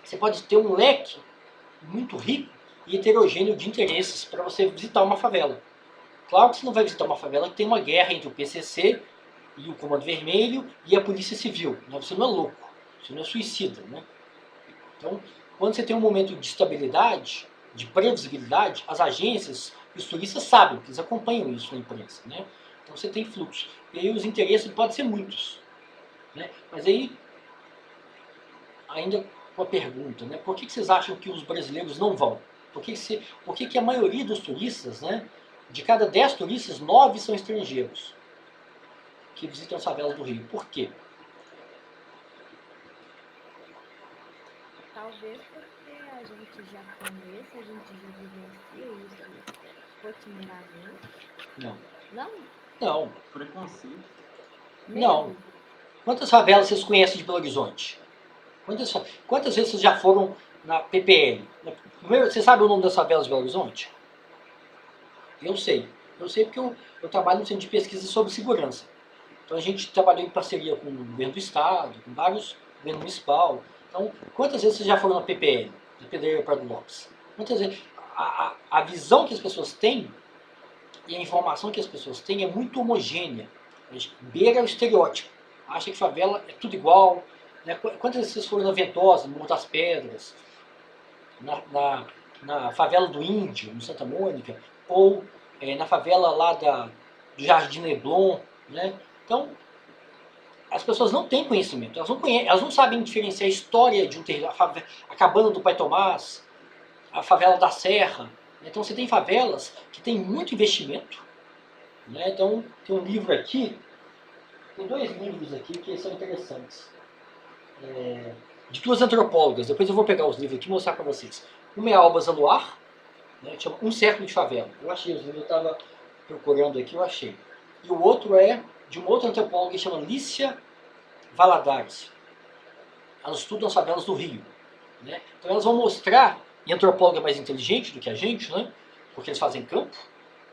você pode ter um leque muito rico e heterogêneo de interesses para você visitar uma favela. Claro que você não vai visitar uma favela que tem uma guerra entre o PCC e o Comando Vermelho e a Polícia Civil. Né? Você não é louco, você não é suicida. Né? Então, quando você tem um momento de estabilidade, de previsibilidade, as agências e os turistas sabem, eles acompanham isso na imprensa. Né? Então você tem fluxo. E aí os interesses podem ser muitos. Né? Mas aí, ainda com a pergunta, né? Por que vocês acham que os brasileiros não vão? Por que a maioria dos turistas, né? De cada 10 turistas, 9 são estrangeiros que visitam as favelas do Rio? Por quê? Talvez porque a gente já conhece, a gente já vivencia isso rotineiramente. Não. Não? Não. Preconceito. Não. Medo. Quantas favelas vocês conhecem de Belo Horizonte? Quantas vezes vocês já foram na PPL? Primeiro, você sabe o nome das favelas de Belo Horizonte? Eu sei. Eu sei porque eu trabalho no centro de pesquisa sobre segurança. Então a gente trabalhou em parceria com o governo do estado, com vários governo municipal. Então, quantas vezes vocês já foram na PPL, na Pedreira Prado Lopes? Quantas vezes? A visão que as pessoas têm e a informação que as pessoas têm é muito homogênea. A gente beira o estereótipo. Acha que favela é tudo igual. Né? Quantas vezes vocês foram na Ventosa, no Morro das Pedras, na favela do Índio, no Santa Mônica, ou na favela lá do Jardim Leblon, né? Então, as pessoas não têm conhecimento, elas não sabem diferenciar a história de um território, a cabana do Pai Tomás, a favela da Serra. Então você tem favelas que tem muito investimento. Né? Então tem um livro aqui, tem 2 livros aqui que são interessantes. De 2 antropólogas, depois eu vou pegar os livros aqui e mostrar para vocês. Uma é a Alba Zaluar, né, que chama Um Século de Favela. Eu achei os livros, eu estava procurando aqui, eu achei. E o outro é de uma outra antropóloga que chama Lícia Valadares. Elas estudam as favelas do Rio. Né? Então elas vão mostrar, e a antropóloga é mais inteligente do que a gente, né? Porque eles fazem campo,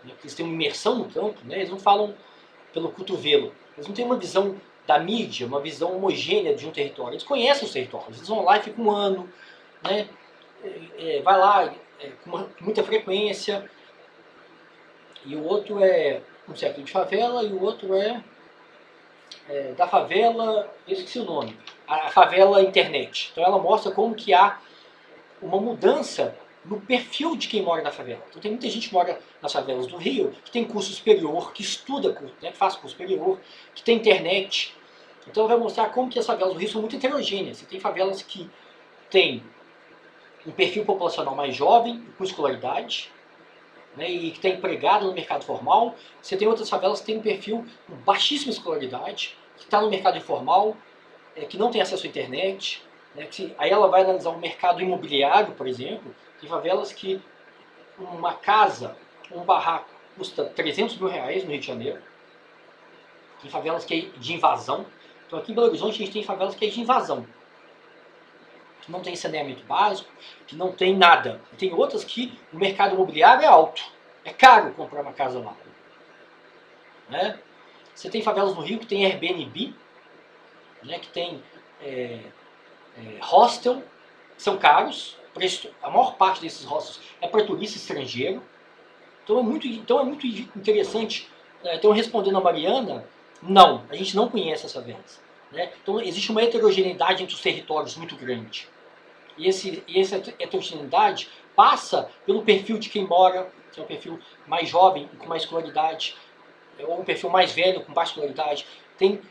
né? Porque eles têm uma imersão no campo, né? Eles não falam pelo cotovelo. Eles não têm uma visão da mídia, uma visão homogênea de um território. Eles conhecem os territórios, eles vão lá e ficam um ano, né? Vai lá com muita frequência. E o outro é Um Século de Favela, e o outro é da favela, eu esqueci o nome, a favela internet. Então ela mostra como que há uma mudança no perfil de quem mora na favela. Então tem muita gente que mora nas favelas do Rio, que tem curso superior, que estuda, né, que faz curso superior, que tem internet. Então ela vai mostrar como que as favelas do Rio são muito heterogêneas. Você tem favelas que têm um perfil populacional mais jovem, com escolaridade, né, e que está empregado no mercado formal. Você tem outras favelas que têm um perfil com baixíssima escolaridade, que está no mercado informal, que não tem acesso à internet. Né, aí ela vai analisar o mercado imobiliário, por exemplo. Tem favelas que uma casa, um barraco, custa 300 mil reais no Rio de Janeiro. Tem favelas que é de invasão. Então aqui em Belo Horizonte a gente tem favelas que é de invasão, que não tem saneamento básico, que não tem nada. Tem outras que o mercado imobiliário é alto. É caro comprar uma casa lá. Né? Você tem favelas no Rio que tem Airbnb, né, que tem hostel, que são caros. A maior parte desses hostels é para turista estrangeiro. Então é muito interessante. Então, respondendo a Mariana, não, a gente não conhece as favelas. Né? Então existe uma heterogeneidade entre os territórios muito grande. E essa heterogeneidade passa pelo perfil de quem mora, que é um perfil mais jovem e com mais escolaridade, ou um perfil mais velho com baixa escolaridade. Tem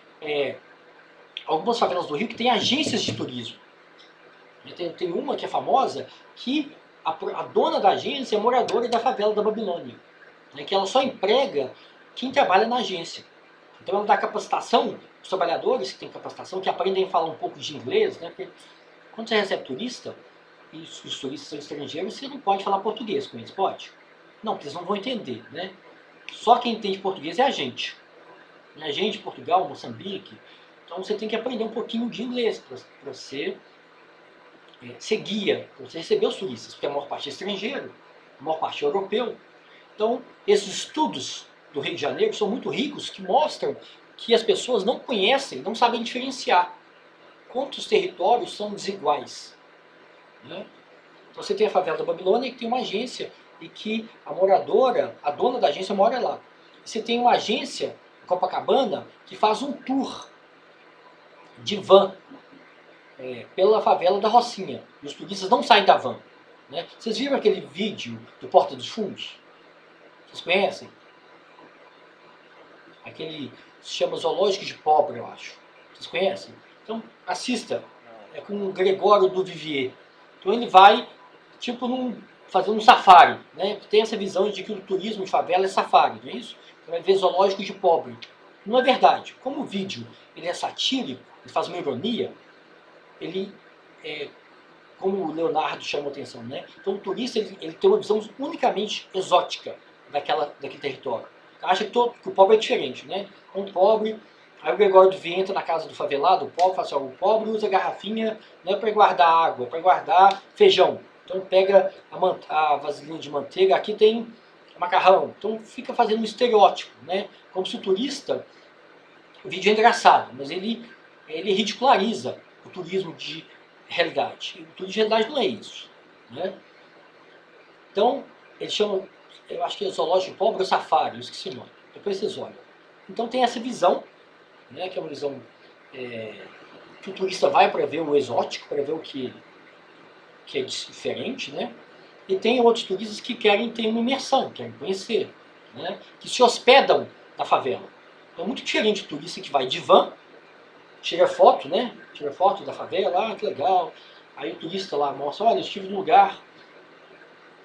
algumas favelas do Rio que tem agências de turismo. Tem uma que é famosa, que a dona da agência é moradora da favela da Babilônia, né, que ela só emprega quem trabalha na agência. Então ela dá capacitação, os trabalhadores que têm capacitação, que aprendem a falar um pouco de inglês, né, porque quando você recebe turista, e os turistas são estrangeiros, você não pode falar português com eles, pode? Não, porque eles não vão entender, né? Só quem entende português é a gente. A gente, Portugal, Moçambique. Então você tem que aprender um pouquinho de inglês para você ser guia, para você receber os turistas, porque a maior parte é estrangeiro, a maior parte é europeu. Então, esses estudos do Rio de Janeiro são muito ricos, que mostram que as pessoas não conhecem, não sabem diferenciar quantos territórios são desiguais. Né? Então, você tem a favela da Babilônia, que tem uma agência, e que a moradora, a dona da agência mora lá. Você tem uma agência, em Copacabana, que faz um tour de van pela favela da Rocinha. E os turistas não saem da van. Né? Vocês viram aquele vídeo do Porta dos Fundos? Vocês conhecem? Aquele se chama Zoológico de Pobre, eu acho. Vocês conhecem? Então, assista. É com o Gregório do Vivier. Então ele vai, tipo, fazendo um safari. Né? Tem essa visão de que o turismo de favela é safari, não é isso? Você vai ver Zoológico de Pobre. Não é verdade. Como o vídeo ele é satírico, ele faz uma ironia, ele como o Leonardo chamou atenção, né? Então o turista ele tem uma visão unicamente exótica daquele território. Acha que o pobre é diferente, né? Um pobre, aí o Gregório do Vivier entra na casa do favelado, o pobre fala assim, o pobre usa garrafinha não é para guardar água, é para guardar feijão. Então pega a vasilhinha de manteiga, aqui tem macarrão. Então fica fazendo um estereótipo, né? Como se o turista, o vídeo é engraçado, mas ele ridiculariza o turismo de realidade. O turismo de realidade não é isso. Né? Então, eles chamam, eu acho que é zoológico pobre ou safari, eu esqueci o nome. Depois vocês olham. Então tem essa visão, né, que é uma visão que o turista vai para ver o exótico, para ver o que é diferente, né? E tem outros turistas que querem ter uma imersão, querem conhecer, né? Que se hospedam na favela. Então é muito diferente do turista que vai de van, tira foto, né? Tira foto da favela, que legal. Aí o turista lá mostra, olha, eu estive num lugar,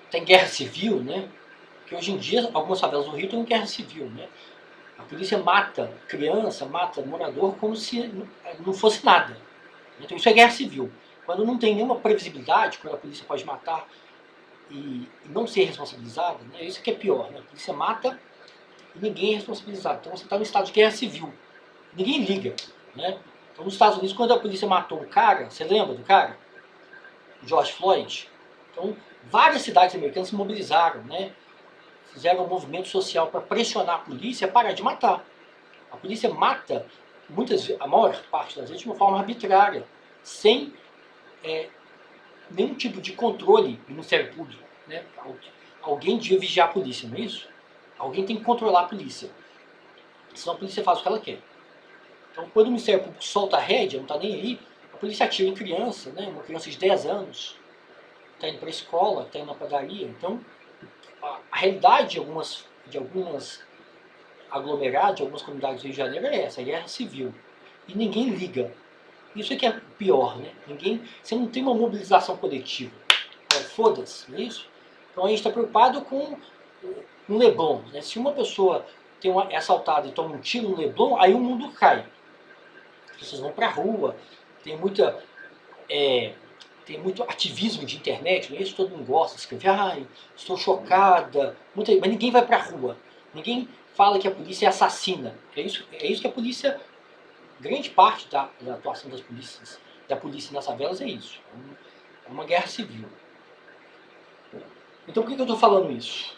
tem guerra civil, né? Porque hoje em dia, algumas favelas do Rio têm guerra civil, né? A polícia mata criança, mata morador como se não fosse nada. Então isso é guerra civil. Quando não tem nenhuma previsibilidade, quando a polícia pode matar e não ser responsabilizada, né? Isso que é pior, né? A polícia mata e ninguém é responsabilizado. Então você está no estado de guerra civil. Ninguém liga, né? Então nos Estados Unidos, quando a polícia matou um cara, você lembra do cara? George Floyd? Então várias cidades americanas se mobilizaram, né? Fizeram um movimento social para pressionar a polícia a parar de matar. A polícia mata, a maior parte das vezes, de uma forma arbitrária, sem nenhum tipo de controle do Ministério Público. Né? Alguém devia vigiar a polícia, não é isso? Alguém tem que controlar a polícia. Senão a polícia faz o que ela quer. Então, quando o Ministério Público solta a rédea, não está nem aí, a polícia atira em criança, né? Uma criança de 10 anos, está indo para a escola, está indo na padaria. Então, a realidade de algumas aglomerados, de algumas comunidades do Rio de Janeiro é essa, a guerra civil. E ninguém liga. Isso é que é pior, né? Você não tem uma mobilização coletiva. Foda-se, não é isso? Então a gente está preocupado com um Leblon. Né? Se uma pessoa é assaltada e toma um tiro no Leblon, aí o mundo cai. As pessoas vão para a rua, tem muita tem muito ativismo de internet, não é isso? Todo mundo gosta de escrever, ai, estou chocada, mas ninguém vai pra rua. Ninguém fala que a polícia é assassina. É isso que a polícia, grande parte da atuação da polícia nas favelas é isso. É uma guerra civil. Então por que eu estou falando isso?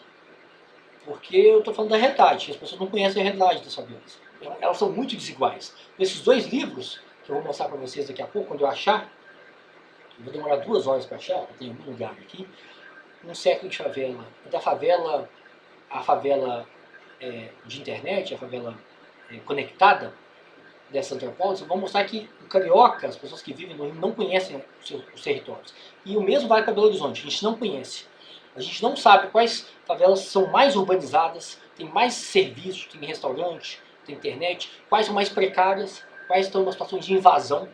Porque eu estou falando da realidade, as pessoas não conhecem a realidade das favelas. Elas são muito desiguais. Nesses 2 livros, que eu vou mostrar para vocês daqui a pouco, quando eu achar, vou demorar 2 horas para achar, tem algum lugar aqui, Um Século de Favela. Da favela, a favela de internet, a favela conectada dessas antropólogas, vão mostrar que o carioca, as pessoas que vivem no Rio, não conhecem os territórios. E o mesmo vale para Belo Horizonte, a gente não conhece. A gente não sabe quais favelas são mais urbanizadas, tem mais serviços, tem restaurante, tem internet, quais são mais precárias, quais estão numa situação de invasão.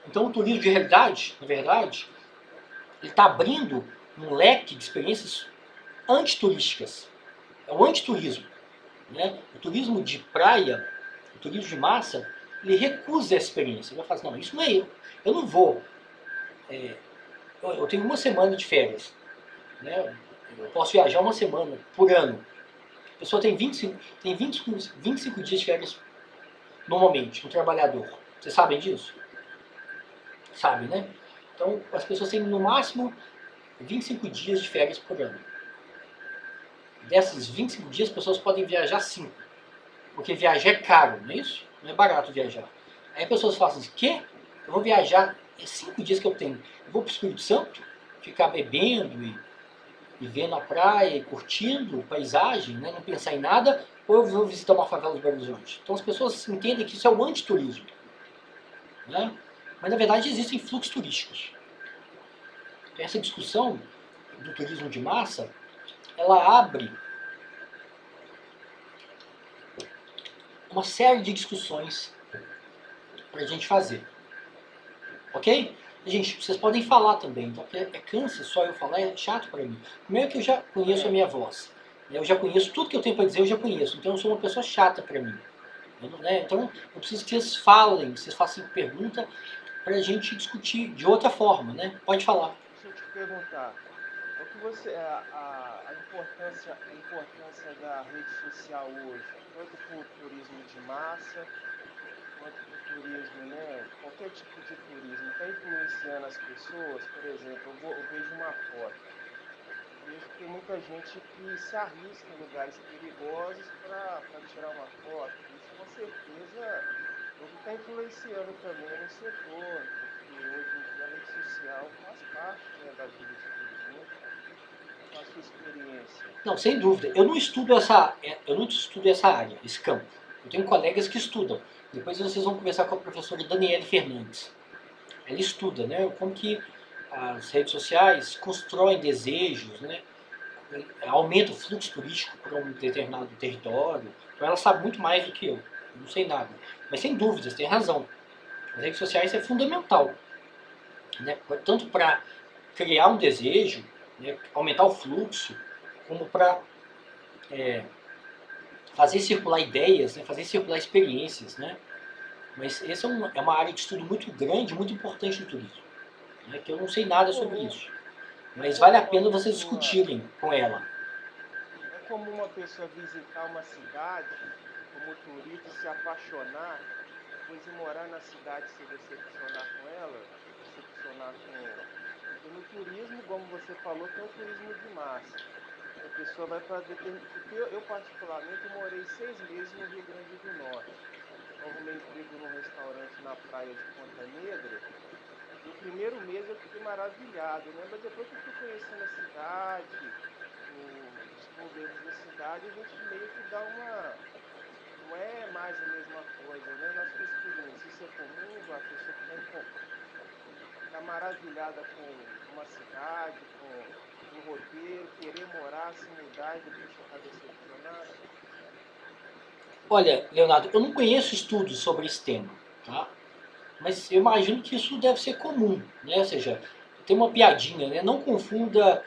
Então o turismo de realidade, na verdade, ele está abrindo um leque de experiências antiturísticas. É o antiturismo. Né? O turismo de praia, o turismo de massa, ele recusa essa experiência. Ele vai falar assim, não, isso não é eu. Eu não vou. Eu tenho 1 semana de férias. Né? Eu posso viajar 1 semana por ano. A pessoa tem 25 dias de férias normalmente, um trabalhador. Vocês sabem disso? Sabem, né? Então, as pessoas têm no máximo 25 dias de férias por ano. Desses 25 dias, as pessoas podem viajar 5. Porque viajar é caro, não é isso? Não é barato viajar. Aí as pessoas falam assim, quê? Eu vou viajar, 5 dias que eu tenho. Eu vou para o Espírito Santo, ficar bebendo e vendo a praia, e curtindo paisagem, né? Não pensar em nada, ou eu vou visitar uma favela de Belo Horizonte. Então as pessoas entendem que isso é o antiturismo. Né? Mas na verdade existem fluxos turísticos. Então, essa discussão do turismo de massa, ela abre uma série de discussões para a gente fazer. Ok? Gente, vocês podem falar também, tá? Porque cansa só eu falar, é chato para mim. Primeiro que eu já conheço a minha voz. Eu já conheço tudo que eu tenho para dizer, eu já conheço. Então eu sou uma pessoa chata para mim. Então eu preciso que vocês falem, que vocês façam pergunta para a gente discutir de outra forma, né? Pode falar. Deixa eu te perguntar, o que você a importância da rede social hoje, tanto para o turismo de massa quanto para o turismo, né? Qualquer tipo de turismo, está influenciando as pessoas? Por exemplo, eu vejo uma foto, eu vejo que tem muita gente que se arrisca em lugares perigosos para tirar uma foto. Isso com certeza é o que está influenciando também no setor, porque hoje em dia a rede social faz parte, né, da vida de todo mundo. Qual a sua experiência? Não, sem dúvida. Eu não estudo essa área, esse campo. Eu tenho colegas que estudam. Depois vocês vão conversar com a professora Daniele Fernandes. Ela estuda, né, como que as redes sociais constroem desejos, né, aumenta o fluxo turístico para um determinado território. Então ela sabe muito mais do que eu não sei nada. Mas sem dúvidas, tem razão. As redes sociais é fundamental, né, tanto para criar um desejo, né, aumentar o fluxo, como para fazer circular ideias, né, fazer circular experiências. Né. Mas essa é uma área de estudo muito grande, muito importante no turismo, né, que eu não sei nada sobre isso. Mas vale a pena vocês discutirem com ela. É como uma pessoa visitar uma cidade como turista, se apaixonar, depois de morar na cidade, se decepcionar com ela, decepcionar com. Porque no turismo, como você falou, tem o turismo de massa. A pessoa vai para determinar. Porque eu, particularmente, morei 6 meses no Rio Grande do Norte. Eu arrumei emprego num restaurante na praia de Ponta Negra. No primeiro mês eu fiquei maravilhado, né? Mas depois que eu fui conhecendo a cidade, os governos da cidade, a gente meio que dá uma não é mais a mesma coisa, né? Nós pesquisamos, isso é comum, a pessoa ficar maravilhada com uma cidade, com um roteiro, querer morar, se mudar e depois ficar decepcionado. Olha, Leonardo, eu não conheço estudos sobre esse tema, tá? Mas eu imagino que isso deve ser comum, né? Ou seja, tem uma piadinha, né? Não confunda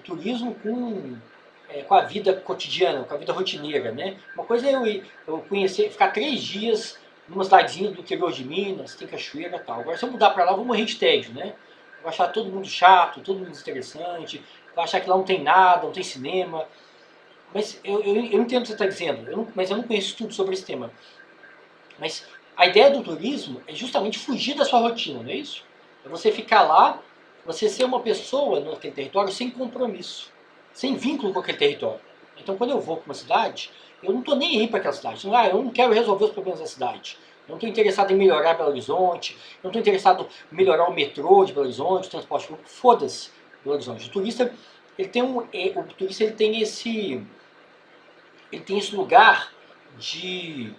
turismo com a vida cotidiana, com a vida rotineira, né? Uma coisa é eu conhecer, ficar 3 dias numa cidadezinha do interior de Minas, tem cachoeira e tal. Agora, se eu mudar para lá, eu vou morrer de tédio, né? Eu vou achar todo mundo chato, todo mundo desinteressante, vou achar que lá não tem nada, não tem cinema. Mas eu entendo o que você está dizendo, mas eu não conheço estudo sobre esse tema. Mas a ideia do turismo é justamente fugir da sua rotina, não é isso? É você ficar lá, você ser uma pessoa naquele território sem compromisso, sem vínculo com aquele território. Então, quando eu vou para uma cidade, eu não estou nem aí para aquela cidade. Eu não quero resolver os problemas da cidade. Eu não estou interessado em melhorar Belo Horizonte, eu não estou interessado em melhorar o metrô de Belo Horizonte, o transporte público, foda-se Belo Horizonte. O turista, ele tem esse lugar de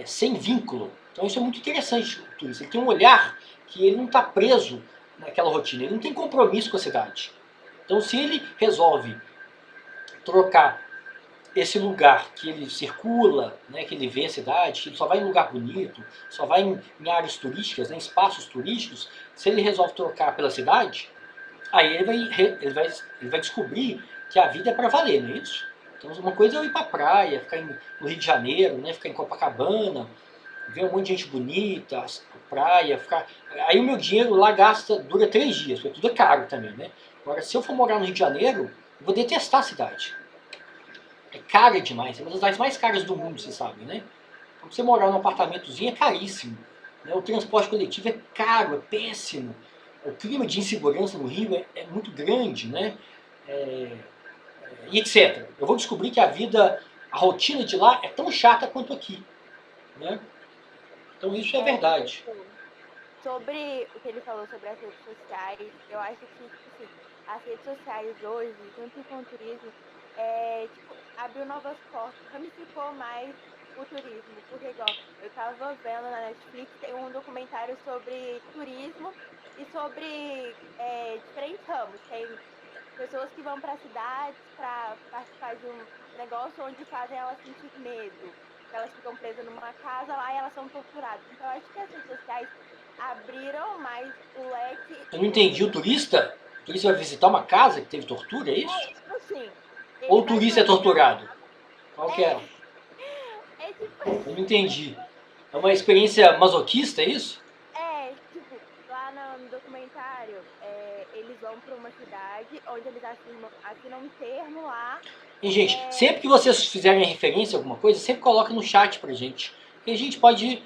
sem vínculo. Então isso é muito interessante. O turista ele tem um olhar que ele não está preso naquela rotina, ele não tem compromisso com a cidade. Então se ele resolve trocar esse lugar que ele circula, né, que ele vê a cidade, que ele só vai em lugar bonito, só vai em áreas turísticas, em espaços turísticos, se ele resolve trocar pela cidade, aí ele vai descobrir que a vida é para valer, não é isso? Então uma coisa é eu ir para a praia, ficar no Rio de Janeiro, né, ficar em Copacabana, ver um monte de gente bonita, praia, ficar... Aí o meu dinheiro lá dura 3 dias, porque tudo é caro também, né? Agora, se eu for morar no Rio de Janeiro, eu vou detestar a cidade. É cara demais, é uma das cidades mais caras do mundo, você sabe, né? Então, você morar num apartamentozinho é caríssimo. Né? O transporte coletivo é caro, é péssimo. O clima de insegurança no Rio é muito grande, né? E etc. Eu vou descobrir que a rotina de lá é tão chata quanto aqui, né? Então isso é verdade. Sobre o que ele falou sobre as redes sociais, eu acho que, tipo assim, as redes sociais hoje, junto com o turismo, abriu novas portas, ramificou mais o turismo. Porque, igual, eu tava vendo na Netflix, tem um documentário sobre turismo e sobre diferentes ramos. Tem pessoas que vão para cidades para participar de um negócio onde fazem elas sentir medo. Elas ficam presas numa casa lá e elas são torturadas. Então, eu acho que as redes sociais abriram mais o leque. Eu não entendi, o turista? O turista vai visitar uma casa que teve tortura, é isso? Tipo assim. Ou Ele o vai turista é torturado? Qual que é? É tipo. Eu não entendi. É uma experiência masoquista, é isso? Tipo, lá no documentário, eles vão para uma cidade onde eles assinam um termo lá. E, gente, sempre que vocês fizerem referência a alguma coisa, sempre coloca no chat pra gente. E a gente pode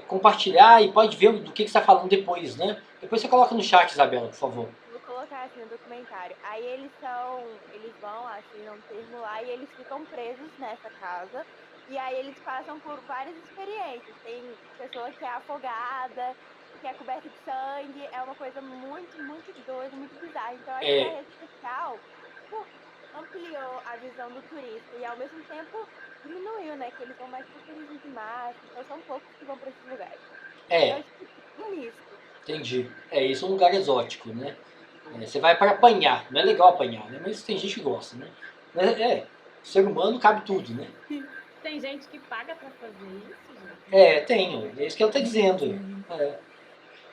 compartilhar e pode ver do que você está falando depois, né? Depois você coloca no chat, Isabela, por favor. Vou colocar assim no documentário. Aí eles vão, assinam um termo lá e eles ficam presos nessa casa. E aí eles passam por várias experiências. Tem pessoa que é afogada, que é coberta de sangue. É uma coisa muito, muito doida, muito bizarra. Então eu acho que a rede social, tipo, ampliou a visão do turista e ao mesmo tempo diminuiu, né? Que eles vão mais pro turismo de massa. Então são poucos que vão para esses lugares. Eu acho que um misto. Entendi. Isso é um lugar exótico, né? Você vai para apanhar, não é legal apanhar, né? Mas tem gente que gosta, né? Mas, ser humano cabe tudo, né? Tem gente que paga para fazer isso, gente? Tem, é isso que ela está dizendo.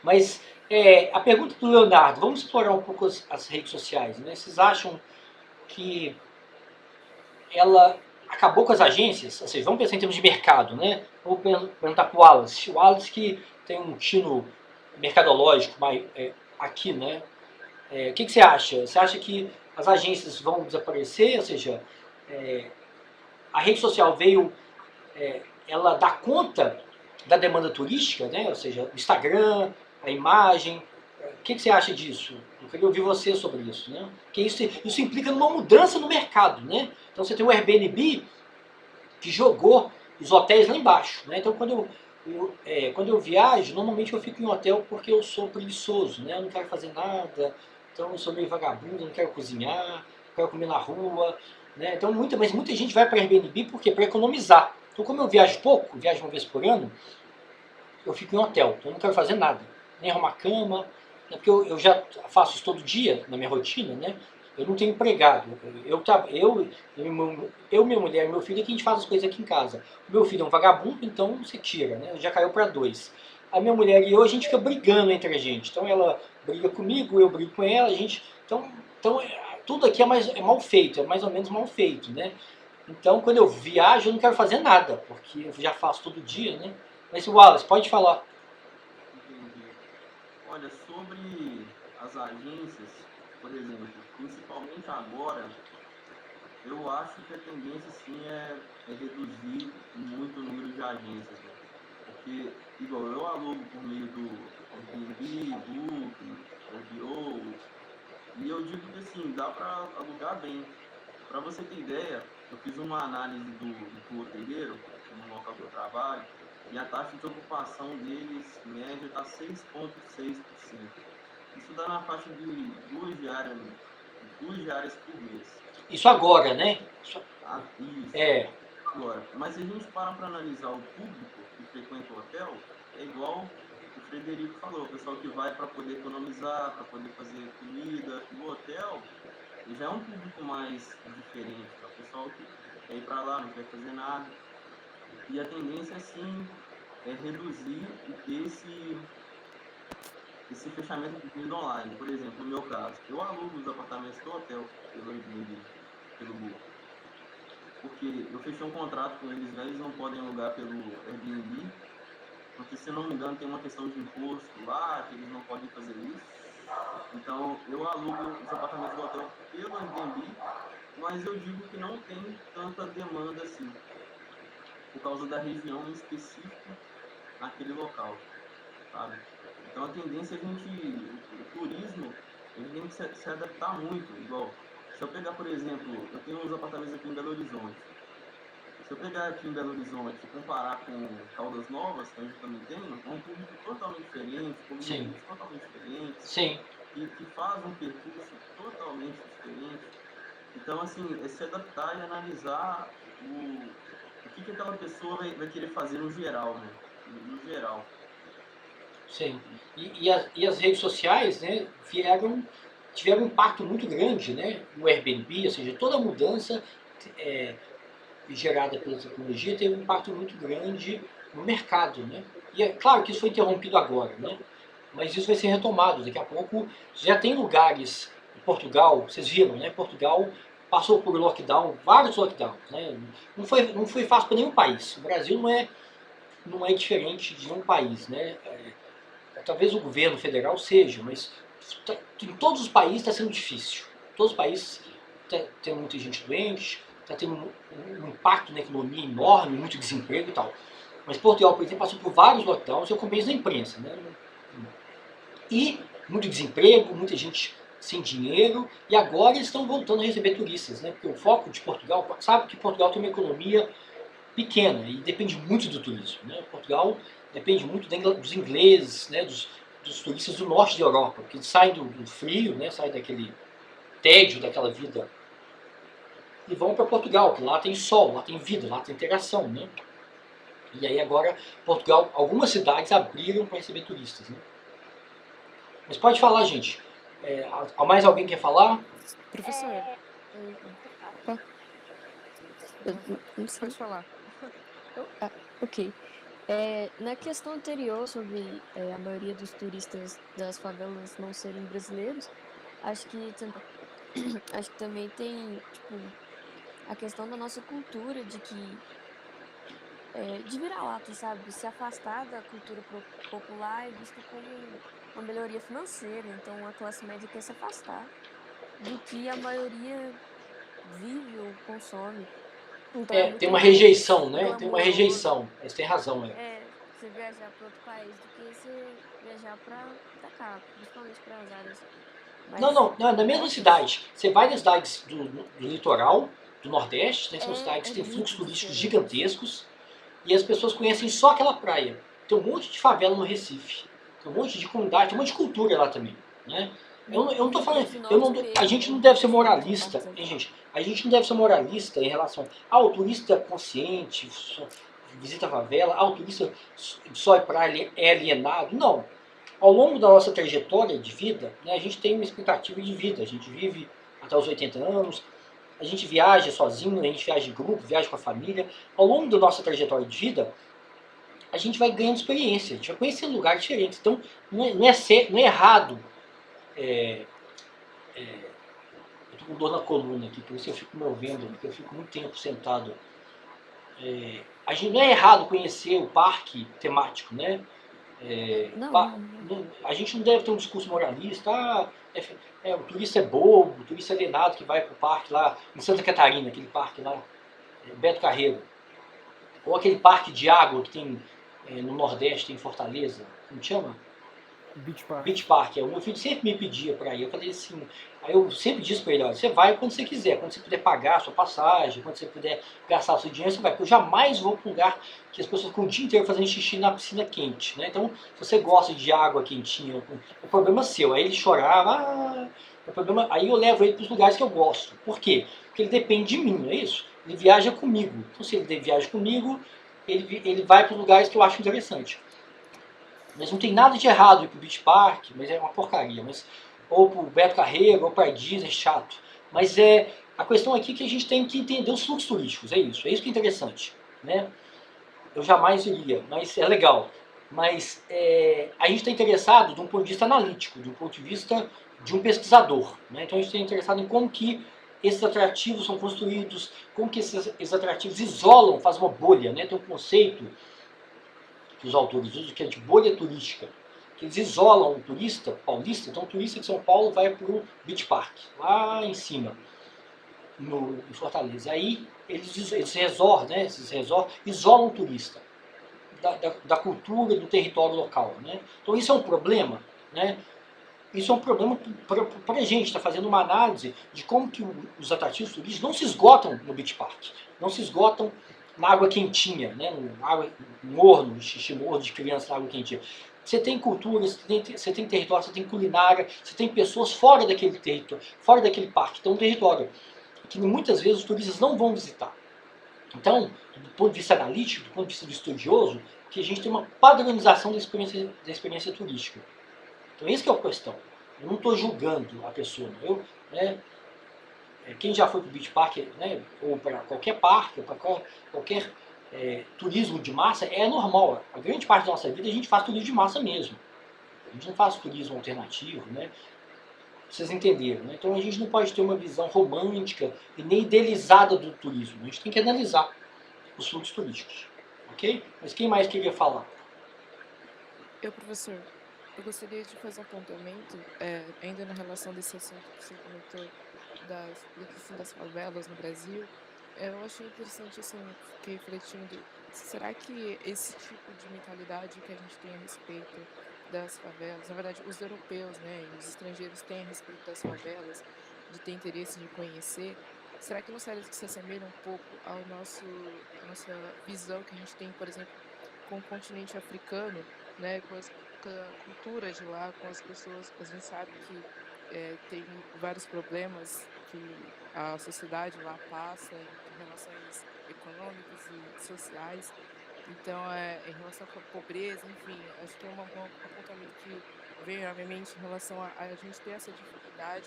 Mas a pergunta do Leonardo, vamos explorar um pouco as redes sociais, né? Vocês acham que ela acabou com as agências? Ou seja, vamos pensar em termos de mercado, né? Vou perguntar para o Wallace. O Wallace que tem um tino mercadológico aqui, né? O que você acha? Você acha que as agências vão desaparecer? Ou seja, a rede social veio, ela dá conta da demanda turística, né? Ou seja, o Instagram, a imagem. O que você acha disso? Eu queria ouvir você sobre isso, né? Porque isso implica numa mudança no mercado, né? Então você tem o Airbnb que jogou os hotéis lá embaixo, né? Então quando eu viajo, normalmente eu fico em hotel porque eu sou preguiçoso, né? Eu não quero fazer nada, então eu sou meio vagabundo, eu não quero cozinhar, quero comer na rua. Né? Então, mas muita gente vai para Airbnb por quê? Para economizar. Então, como eu viajo pouco, viajo uma vez por ano, eu fico em hotel. Então, eu não quero fazer nada. Nem arrumar cama, né? Porque eu já faço isso todo dia na minha rotina, né? Eu não tenho empregado. Minha mulher e meu filho é que a gente faz as coisas aqui em casa. O meu filho é um vagabundo, então você tira, né? Já caiu para 2. A minha mulher e eu, a gente fica brigando entre a gente. Então ela briga comigo, eu brigo com ela, a gente. Tudo aqui é mal feito, é mais ou menos mal feito, né? Então quando eu viajo eu não quero fazer nada, porque eu já faço todo dia, né? Mas Wallace, pode falar. Entendi. Olha, sobre as agências, por exemplo, principalmente agora, eu acho que a tendência sim é reduzir muito o número de agências, né? Porque, igual, eu alugo por meio do Airbnb, Booking, Airbnb, e eu digo que assim, dá para alugar bem. Para você ter ideia, eu fiz uma análise do hoteleiro, no local que eu trabalho, e a taxa de ocupação deles, média, está 6,6%. Isso dá na faixa de duas diárias por mês. Isso agora, né? Isso. É. Agora, mas se a gente para analisar o público que frequenta o hotel, é igual o Frederico falou, o pessoal que vai para poder economizar, para poder fazer comida. No hotel, já é um público mais diferente, é o pessoal que quer ir para lá, não quer fazer nada. E a tendência, sim, é reduzir e ter esse fechamento de venda online. Por exemplo, no meu caso, eu alugo os apartamentos do hotel pelo Airbnb, pelo Google. Porque eu fechei um contrato com eles, né? Eles não podem alugar pelo Airbnb, porque, se não me engano, tem uma questão de imposto lá, que eles não podem fazer isso. Então, eu alugo os apartamentos do hotel pelo Airbnb, mas eu digo que não tem tanta demanda assim, por causa da região específica naquele local, sabe? Então, a tendência é o turismo, ele tem que se adaptar muito, igual. Se eu pegar, por exemplo, eu tenho uns apartamentos aqui em Belo Horizonte. Se eu pegar aqui em Belo Horizonte e comparar com Caldas Novas, que a gente também tem, é um público totalmente diferente, comunidades totalmente diferentes, Sim. que faz um percurso totalmente diferente. Então, assim, é se adaptar e analisar o que aquela pessoa vai querer fazer no geral, né? No geral. Sim. E as redes sociais, né, tiveram um impacto muito grande, né, no Airbnb, ou seja, toda a mudança gerada pela tecnologia teve um impacto muito grande no mercado, né? E é claro que isso foi interrompido agora, né? Mas isso vai ser retomado. Daqui a pouco já tem lugares em Portugal, vocês viram, né? Portugal passou por lockdown, vários lockdowns, né? Não foi fácil para nenhum país. O Brasil não é diferente de nenhum país, né? Talvez o governo federal seja, mas em todos os países está sendo difícil. Todos os países tem muita gente doente, está tendo um impacto na economia enorme, muito desemprego e tal. Mas Portugal, por exemplo, passou por vários lockdowns, eu acompanhei isso na imprensa, né? E muito desemprego, muita gente sem dinheiro, e agora eles estão voltando a receber turistas, né? Porque o foco de Portugal, sabe que Portugal tem uma economia pequena e depende muito do turismo, né? Portugal depende muito dos ingleses, né? Dos turistas do norte da Europa, que saem do frio, né? Saem daquele tédio, daquela vida, e vão para Portugal, que lá tem sol, lá tem vida, lá tem interação, né? E aí agora, Portugal, algumas cidades abriram para receber turistas, né? Mas pode falar, gente. Há mais alguém quer falar? Professor, não sei. Pode falar. Ok. Na questão anterior sobre a maioria dos turistas das favelas não serem brasileiros, acho que também tem, tipo, a questão da nossa cultura de que de vira-lata, sabe? Se afastar da cultura popular é visto como uma melhoria financeira. Então a classe média quer se afastar do que a maioria vive ou consome. Então, Tem uma rejeição, né? Tem uma rejeição. Mas tem razão, você viajar para outro país do que você viajar para cá, principalmente para as áreas. Não, na mesma cidade. Você vai nas cidades do litoral, do Nordeste, né? São cidades que têm fluxos turísticos gigantescos, e as pessoas conhecem só aquela praia. Tem um monte de favela no Recife, tem um monte de comunidade, tem um monte de cultura lá também, né? Eu não tô falando, Rio eu não, Norte a mesmo, gente não né? deve ser Tem partes moralista, aqui. hein, gente? A gente não deve ser moralista em relação ao turista consciente, visita a favela, o turista só é para alienado. Não. Ao longo da nossa trajetória de vida, né, a gente tem uma expectativa de vida. A gente vive até os 80 anos, a gente viaja sozinho, a gente viaja em grupo, viaja com a família. Ao longo da nossa trajetória de vida, a gente vai ganhando experiência, a gente vai conhecendo lugares diferentes. Então, não é errado. Eu tô com dor na coluna aqui, por isso eu fico me ouvindo, porque eu fico muito tempo sentado. A gente não é errado conhecer o parque temático, né? Não, não. A gente não deve ter um discurso moralista, o turista é bobo, o turista é alienado que vai pro parque lá em Santa Catarina, aquele parque lá, Beto Carreiro. Ou aquele parque de água que tem no Nordeste, em Fortaleza, como chama? Beach Park. Beach Park. O meu filho sempre me pedia para ir. Eu falei assim, aí eu sempre disse para ele, olha, você vai quando você quiser, quando você puder pagar a sua passagem, quando você puder gastar o seu dinheiro, você vai. Porque eu jamais vou para um lugar que as pessoas ficam o dia inteiro fazendo xixi na piscina quente, né? Então, se você gosta de água quentinha, o problema é seu. Aí ele chorava, o problema. Aí eu levo ele para os lugares que eu gosto. Por quê? Porque ele depende de mim, não é isso? Ele viaja comigo. Então, se ele viaja comigo, ele vai para os lugares que eu acho interessante. Mas não tem nada de errado ir pro Beach Park, mas é uma porcaria. Ou pro Beto Carreiro, ou pra Disney, é chato. Mas a questão aqui é que a gente tem que entender os fluxos turísticos, é isso que é interessante. Né? Eu jamais iria, mas é legal. Mas a gente está interessado de um ponto de vista analítico, de um ponto de vista de um pesquisador. Né? Então a gente está interessado em como que esses atrativos são construídos, como que esses atrativos isolam, fazem uma bolha. Né? Tem um conceito que os autores usam, que é de bolha turística, que eles isolam o turista paulista. Então o turista de São Paulo vai para o Beach Park, lá em cima, em Fortaleza. Aí esses resorts isolam o turista da cultura, do território local. Né? Então isso é um problema. Né? Isso é um problema para a gente, está fazendo uma análise de como que os atrativos turísticos não se esgotam no Beach Park, não se esgotam na água quentinha, né? Morno, xixi morno de criança na água quentinha. Você tem cultura, você tem território, você tem culinária, você tem pessoas fora daquele território, fora daquele parque. Então, um território que muitas vezes os turistas não vão visitar. Então, do ponto de vista analítico, do ponto de vista do estudioso, que a gente tem uma padronização da experiência turística. Então, essa que é a questão. Eu não estou julgando a pessoa. Quem já foi para o Beach Park, né, ou para qualquer parque, ou para qualquer turismo de massa, é normal. A grande parte da nossa vida a gente faz turismo de massa mesmo. A gente não faz turismo alternativo, né? Vocês entenderam, né? Então a gente não pode ter uma visão romântica e nem idealizada do turismo. A gente tem que analisar os fluxos turísticos. Ok? Mas quem mais queria falar? Professor, eu gostaria de fazer um apontamento, ainda na relação desse assunto que você comentou, da questão das favelas no Brasil. Eu achei interessante, assim, fiquei refletindo, será que esse tipo de mentalidade que a gente tem a respeito das favelas, na verdade, os europeus, né, e os estrangeiros têm a respeito das favelas, de ter interesse de conhecer, será que não se assemelha um pouco à nossa visão que a gente tem, por exemplo, com o continente africano, né, com a cultura de lá, com as pessoas, a gente sabe que tem vários problemas que a sociedade lá passa em relações econômicas e sociais. Então, em relação à pobreza, enfim, acho que é um apontamento que veio à minha mente em relação a gente ter essa dificuldade,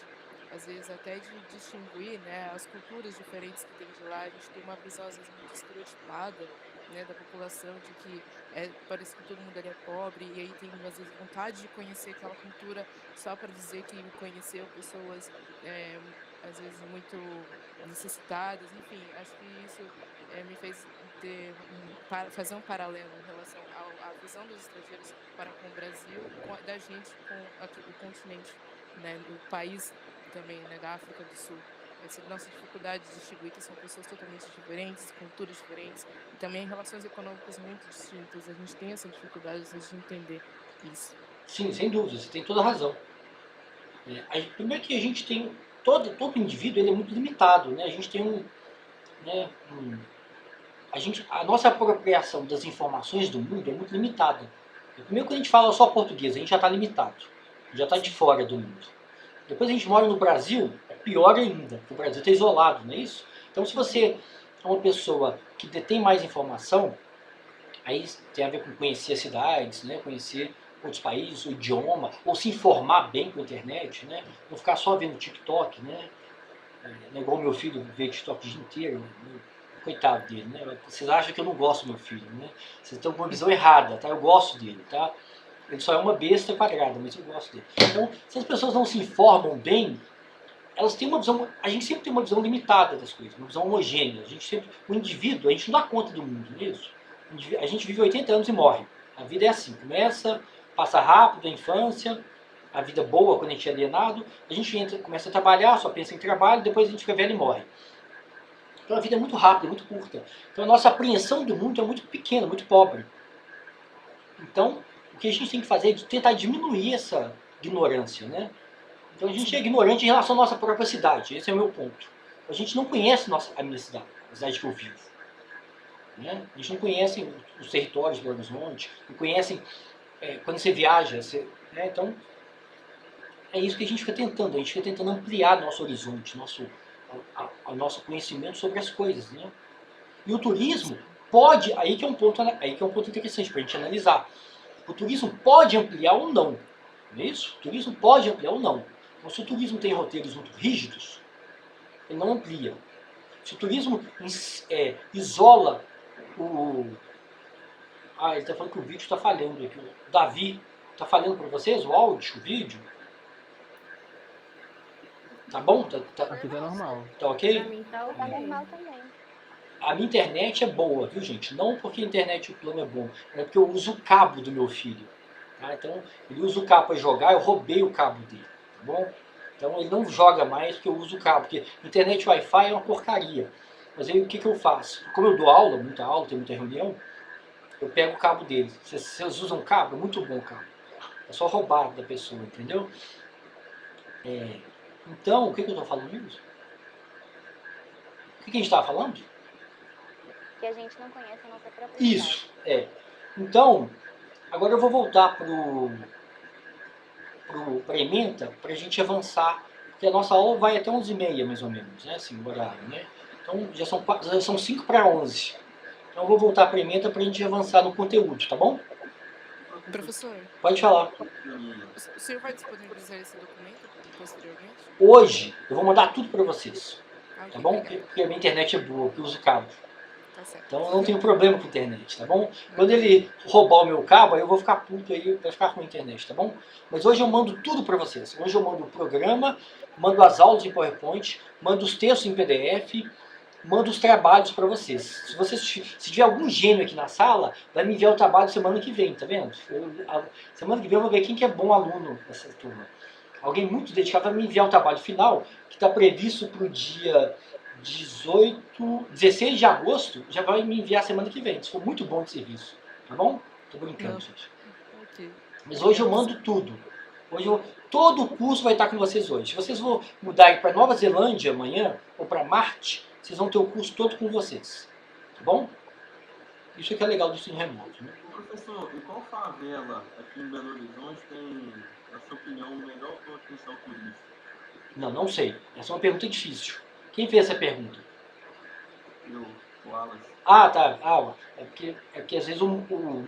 às vezes até de distinguir, né, as culturas diferentes que tem de lá. A gente tem uma visão, às vezes, muito estereotipada, né, da população, de que parece que todo mundo ali é pobre, e aí tem, às vezes, vontade de conhecer aquela cultura só para dizer que conheceu pessoas, às vezes, muito necessitadas. Enfim, acho que isso me fez fazer um paralelo em relação à visão dos estrangeiros para com o Brasil, da gente com aqui, o continente, né, o país também, né, da África do Sul. Essa nossa dificuldade de distinguir que são pessoas totalmente diferentes, culturas diferentes, e também relações econômicas muito distintas. A gente tem essa dificuldade de entender isso. Sim, sem dúvida, você tem toda a razão. Primeiro que a gente tem, todo indivíduo ele é muito limitado, né? A gente tem a nossa apropriação das informações do mundo é muito limitada. Primeiro, quando a gente fala só português, a gente já está limitado, já está de fora do mundo. Depois a gente mora no Brasil, é pior ainda, porque o Brasil está isolado, não é isso? Então se você é uma pessoa que detém mais informação, aí tem a ver com conhecer as cidades, né? Conhecer outros países, o idioma, ou se informar bem com a internet, né? Não ficar só vendo TikTok, né? Não é igual meu filho vê TikTok o dia inteiro, né? Coitado dele, né? Vocês acham que eu não gosto do meu filho, né? Vocês estão com uma visão errada, tá? Eu gosto dele, tá? Ele só é uma besta quadrada, mas eu gosto dele. Então, se as pessoas não se informam bem, elas têm uma visão, a gente sempre tem uma visão limitada das coisas, uma visão homogênea. A gente sempre, o indivíduo, a gente não dá conta do mundo, não é isso? A gente vive 80 anos e morre. A vida é assim, começa, passa rápido a infância, a vida boa quando a gente é alienado, a gente entra, começa a trabalhar, só pensa em trabalho, depois a gente fica velho e morre. Então a vida é muito rápida, muito curta. Então a nossa apreensão do mundo é muito pequena, muito pobre. Então, o que a gente tem que fazer é tentar diminuir essa ignorância, né? Então a gente é ignorante em relação à nossa própria cidade, esse é o meu ponto. A gente não conhece a minha cidade, a cidade que eu vivo. Né? A gente não conhece os territórios do Horizonte, não conhece quando você viaja, né? Então é isso que a gente fica tentando ampliar nosso horizonte, nosso conhecimento sobre as coisas, né? E o turismo pode, aí que é um ponto interessante para a gente analisar. O turismo pode ampliar ou não, não é isso? O turismo pode ampliar ou não. Então, se o turismo tem roteiros muito rígidos, ele não amplia. Se o turismo isola ele está falando que o vídeo está falhando aqui. O Davi está falhando para vocês o áudio, o vídeo? Tá bom? Aqui tá normal. Tá ok? Pra mim tá Tá ok. normal também. A minha internet é boa, viu, gente? Não porque a internet o plano é bom, é porque eu uso o cabo do meu filho. Tá? Então, ele usa o cabo para jogar, eu roubei o cabo dele, tá bom? Então, ele não joga mais porque eu uso o cabo, porque internet Wi-Fi é uma porcaria. Mas aí, o que eu faço? Como eu dou aula, tem muita reunião, eu pego o cabo dele. Vocês usam cabo? É muito bom o cabo. É só roubar da pessoa, entendeu? Então, o que eu estou falando isso? O que a gente estava falando? Que a gente não conhece a nossa própria Isso, Então, agora eu vou voltar para a ementa para a gente avançar, porque a nossa aula vai até 11h30 mais ou menos, né? Assim, o horário, né? Então já são 5 para 11. Então eu vou voltar para a ementa para a gente avançar no conteúdo, tá bom? Professor, Pode falar. o senhor vai disponibilizar esse documento posteriormente? Hoje eu vou mandar tudo para vocês, Ah, ok, tá bom? obrigada. Porque a minha internet é boa, porque eu uso cabo. Tá certo. Então eu não tenho problema com a internet, tá bom? Quando ele roubar o meu cabo, aí eu vou ficar puto aí, vai ficar com a internet, tá bom? Mas hoje eu mando tudo para vocês. Hoje eu mando o programa, mando as aulas em PowerPoint, mando os textos em PDF, mando os trabalhos para vocês. Se tiver algum gênio aqui na sala, vai me enviar o trabalho semana que vem, tá vendo? Semana que vem eu vou ver quem que é bom aluno dessa turma. Alguém muito dedicado vai me enviar o trabalho final, que está previsto para o dia 16 de agosto, já vai me enviar semana que vem. Se for muito bom de serviço, tá bom? Tô brincando, Não. gente. Ok. Mas hoje eu mando tudo. Todo o curso vai estar com vocês hoje. Se vocês vão mudar para Nova Zelândia amanhã, ou para Marte, vocês vão ter o curso todo com vocês. Tá bom? Isso é que é legal do ensino remoto, né? Professor, e qual favela aqui em Belo Horizonte tem, na sua opinião, o melhor potencial turístico? Não sei. Essa é uma pergunta difícil. Quem fez essa pergunta? Eu, o Wallace. Ah, tá. É porque às vezes o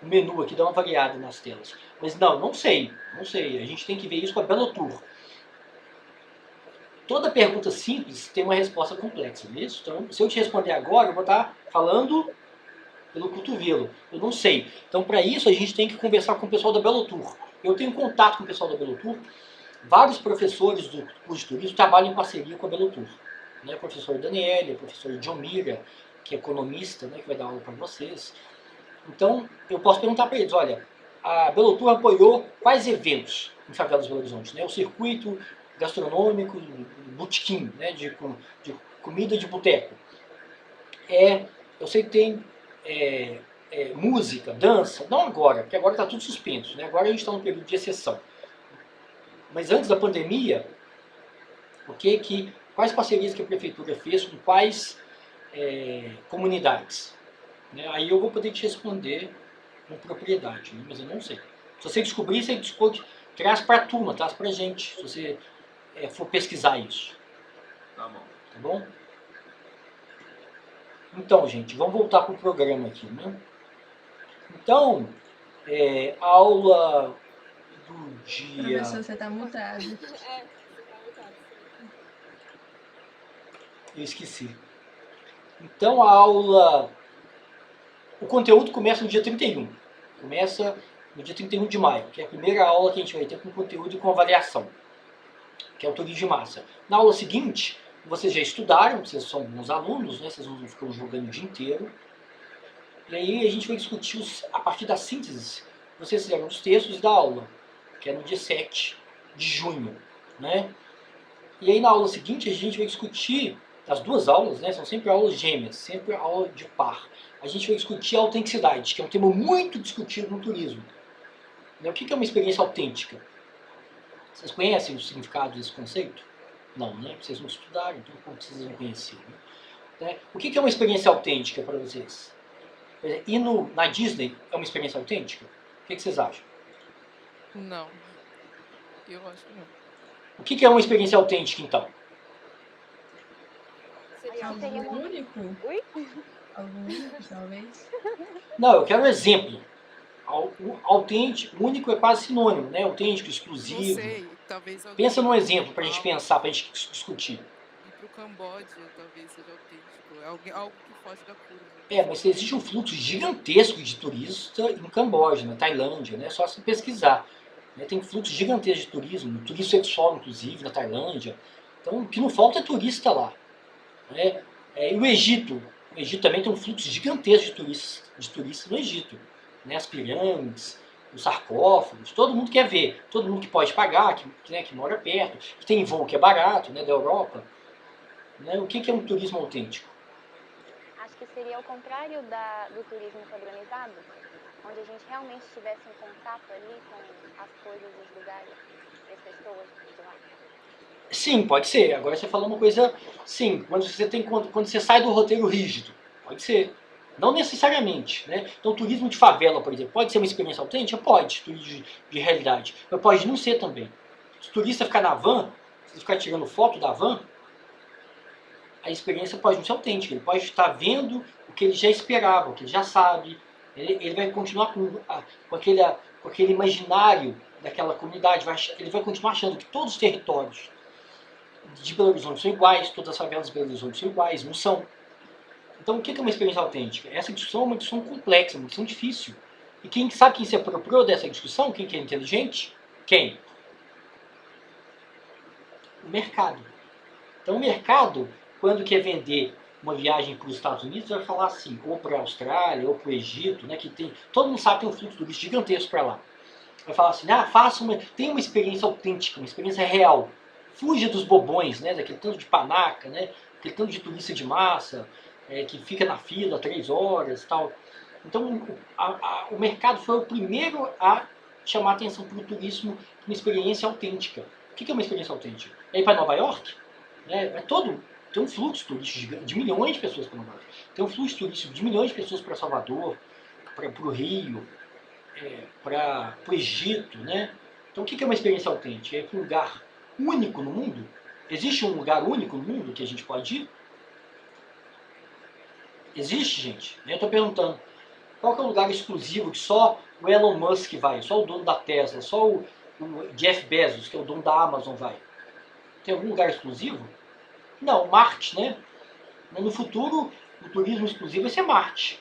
menu aqui dá uma variada nas telas. Mas não sei. A gente tem que ver isso com a Belotour. Toda pergunta simples tem uma resposta complexa, não é isso? Então, se eu te responder agora, eu vou estar falando pelo cotovelo. Eu não sei. Então, para isso, a gente tem que conversar com o pessoal da Belotour. Eu tenho contato com o pessoal da Belotour. Vários professores do curso de turismo trabalham em parceria com a Belotour. Né? O professor Daniele, o professor John Mira, que é economista, né, que vai dar aula para vocês. Então, eu posso perguntar para eles, olha, a Belotour apoiou quais eventos em Favelas do Belo Horizonte? Né? O circuito gastronômico, botequim, né, de comida de boteco. Eu sei que tem música, dança, não agora, porque agora está tudo suspenso. Né? Agora a gente está num período de exceção. Mas antes da pandemia, quais parcerias que a prefeitura fez com quais comunidades? Né? Aí eu vou poder te responder com propriedade, né? Mas eu não sei. Se você descobrir, você traz para a turma, traz para a gente, se você for pesquisar isso. Tá bom. Tá bom? Então, gente, vamos voltar para o programa aqui, né? Então, a aula do dia... Professor, você tá mutado. É, você tá mutado, sim. Eu esqueci. Então, a aula... O conteúdo começa no dia 31. Começa no dia 31 de maio, que é a primeira aula que a gente vai ter com conteúdo e com avaliação, que é o turismo de massa. Na aula seguinte, vocês já estudaram, vocês são bons alunos, né? Vocês não ficam jogando o dia inteiro. E aí a gente vai discutir a partir da síntese que vocês fizeram dos textos da aula, que é no dia 7 de junho, né? E aí na aula seguinte a gente vai discutir, as duas aulas, né? São sempre aulas gêmeas, sempre aula de par. A gente vai discutir a autenticidade, que é um tema muito discutido no turismo. O que é uma experiência autêntica? Vocês conhecem o significado desse conceito? Não, né? Vocês não estudaram, então como vocês vão conhecer? Né? O que é uma experiência autêntica para vocês? Ir na Disney é uma experiência autêntica? O que vocês acham? Não. Eu acho que não. O que é uma experiência autêntica, então? Seria Algo Seria um- único? Ui? Algo único, talvez? Não, eu quero um exemplo. Autêntico, único é quase sinônimo, né? Autêntico, Não exclusivo. sei, talvez alguém Pensa num exemplo para a gente fala, pensar, para a gente discutir. ir pro Camboja talvez seja autêntico. Algo que foge da curva. Mas existe um fluxo gigantesco de turista em Camboja, na Tailândia, né? É só se pesquisar. Né? Tem fluxo gigantesco de turismo sexual, inclusive, na Tailândia. Então, o que não falta é turista lá. Né? E o Egito também tem um fluxo gigantesco de turistas no Egito. Né? As pirâmides, os sarcófagos, todo mundo quer ver. Todo mundo que pode pagar, que mora perto, que tem voo que é barato, né, da Europa. Né? O que é um turismo autêntico? Acho que seria o contrário do turismo padronizado, onde a gente realmente tivesse um contato ali com as coisas, os lugares, as pessoas de lá. Sim, pode ser. Agora você falou uma coisa... Sim, quando você sai do roteiro rígido. Pode ser. Não necessariamente. Né? Então, turismo de favela, por exemplo, pode ser uma experiência autêntica? Pode, turismo de realidade. Mas pode não ser também. Se o turista ficar na van, se ficar tirando foto da van, a experiência pode não ser autêntica. Ele pode estar vendo o que ele já esperava, o que ele já sabe. Ele vai continuar com aquele imaginário daquela comunidade. Ele vai continuar achando que todos os territórios de Belo Horizonte são iguais, todas as favelas de Belo Horizonte são iguais, não são. Então, o que é uma experiência autêntica? Essa discussão é uma discussão complexa, uma discussão difícil. E quem se apropriou dessa discussão, quem que é inteligente? Quem? O mercado. Então, o mercado, quando quer vender uma viagem para os Estados Unidos, vai falar assim, ou para a Austrália, ou para o Egito, né, que todo mundo sabe que tem um fluxo turístico gigantesco para lá. Vai falar assim, tenha uma experiência autêntica, uma experiência real. Fuja dos bobões, né, daquele tanto de panaca, né, aquele tanto de turista de massa, que fica na fila 3 horas e tal. Então, o mercado foi o primeiro a chamar a atenção para o turismo, uma experiência autêntica. O que é uma experiência autêntica? É ir para Nova York? Tem um fluxo turístico de milhões de pessoas para Nova York. Tem um fluxo turístico de milhões de pessoas para Salvador, para o Rio, para o Egito, né? Então, o que é uma experiência autêntica? É ir para um lugar único no mundo? Existe um lugar único no mundo que a gente pode ir? Existe, gente? Eu estou perguntando. Qual que é o lugar exclusivo que só o Elon Musk vai? Só o dono da Tesla? Só o Jeff Bezos, que é o dono da Amazon, vai? Tem algum lugar exclusivo? Não, Marte, né? No futuro, o turismo exclusivo vai ser Marte.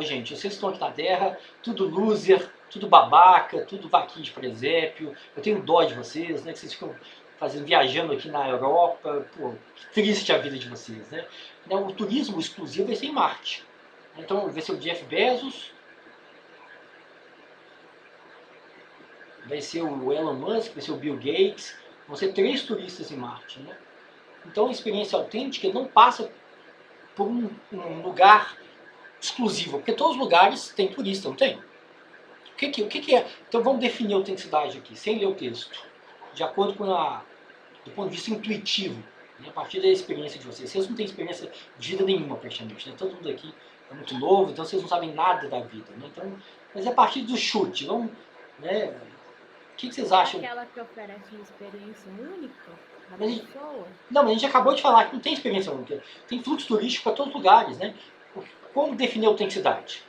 Gente, vocês estão aqui na Terra, tudo loser, tudo babaca, tudo vaquinha de presépio. Eu tenho dó de vocês, né? Que vocês ficam viajando aqui na Europa. Pô, que triste a vida de vocês, né? O turismo exclusivo vai ser em Marte. Então, vai ser o Jeff Bezos, vai ser o Elon Musk, vai ser o Bill Gates, vão ser 3 turistas em Marte, né? Então, a experiência autêntica não passa por um lugar exclusivo, porque todos os lugares têm turista, não tem? O que é? Então, vamos definir a autenticidade aqui, sem ler o texto, de acordo com do ponto de vista intuitivo, né? A partir da experiência de vocês. Vocês não têm experiência de vida nenhuma, praticamente, né? Todo mundo aqui é muito novo, então vocês não sabem nada da vida, né? Então, mas é a partir do chute, vamos, né? que vocês acham? Aquela que oferece uma experiência única na Mas- pessoa. Não, mas a gente acabou de falar que não tem experiência única. Tem fluxo turístico para todos os lugares, né? Como definir a autenticidade?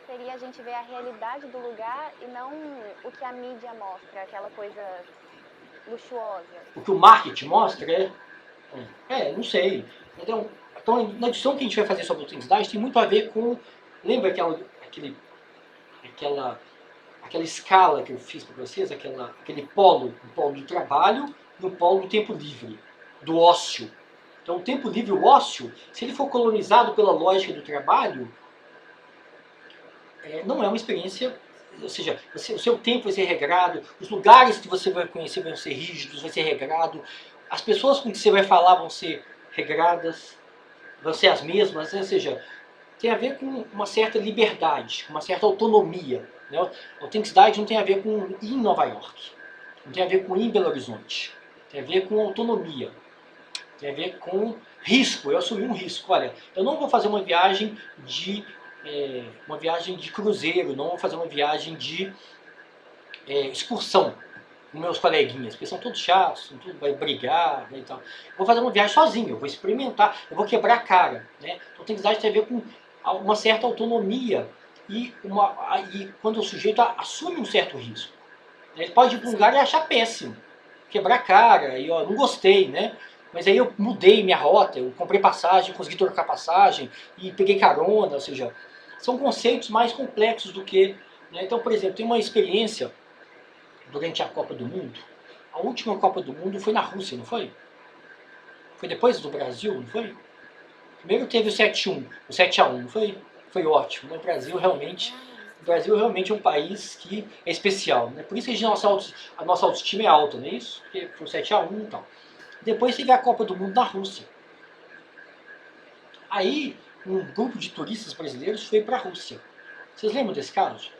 Seria a gente ver a realidade do lugar e não o que a mídia mostra, aquela coisa luxuosa. O que o marketing mostra não sei. Então, na discussão que a gente vai fazer sobre autenticidade tem muito a ver com, lembra aquela escala que eu fiz para vocês, aquele polo, o polo do trabalho e o polo do tempo livre, do ócio. Então, o tempo livre, o ócio, se ele for colonizado pela lógica do trabalho, não é uma experiência, ou seja, o seu tempo vai ser regrado, os lugares que você vai conhecer vão ser rígidos, vai ser regrado, as pessoas com que você vai falar vão ser regradas, vão ser as mesmas, né? Ou seja, tem a ver com uma certa liberdade, com uma certa autonomia. Né? A autenticidade não tem a ver com ir em Nova York, não tem a ver com ir em Belo Horizonte, tem a ver com autonomia, tem a ver com risco. Eu assumi um risco. Olha, eu não vou fazer uma viagem de cruzeiro, não vou fazer uma viagem de excursão com meus coleguinhas, porque são todos chatos, tudo vai brigar, né, e tal. Vou fazer uma viagem sozinho, eu vou experimentar, eu vou quebrar a cara. Né? A autenticidade tem a ver com uma certa autonomia e quando o sujeito assume um certo risco. Ele pode ir para um lugar e achar péssimo, quebrar a cara, e não gostei, né? Mas aí eu mudei minha rota, eu comprei passagem, consegui trocar passagem e peguei carona, ou seja, são conceitos mais complexos do que... Né? Então, por exemplo, tem uma experiência durante a Copa do Mundo. A última Copa do Mundo foi na Rússia, não foi? Foi depois do Brasil, não foi? Primeiro teve o 7-1, o 7-1, não foi? Foi ótimo. Né? O Brasil realmente é um país que é especial. Né? Por isso que a nossa autoestima é alta, não é isso? Porque foi o 7-1 e tal. Depois teve a Copa do Mundo na Rússia. Aí, um grupo de turistas brasileiros foi para a Rússia. Vocês lembram desse caso?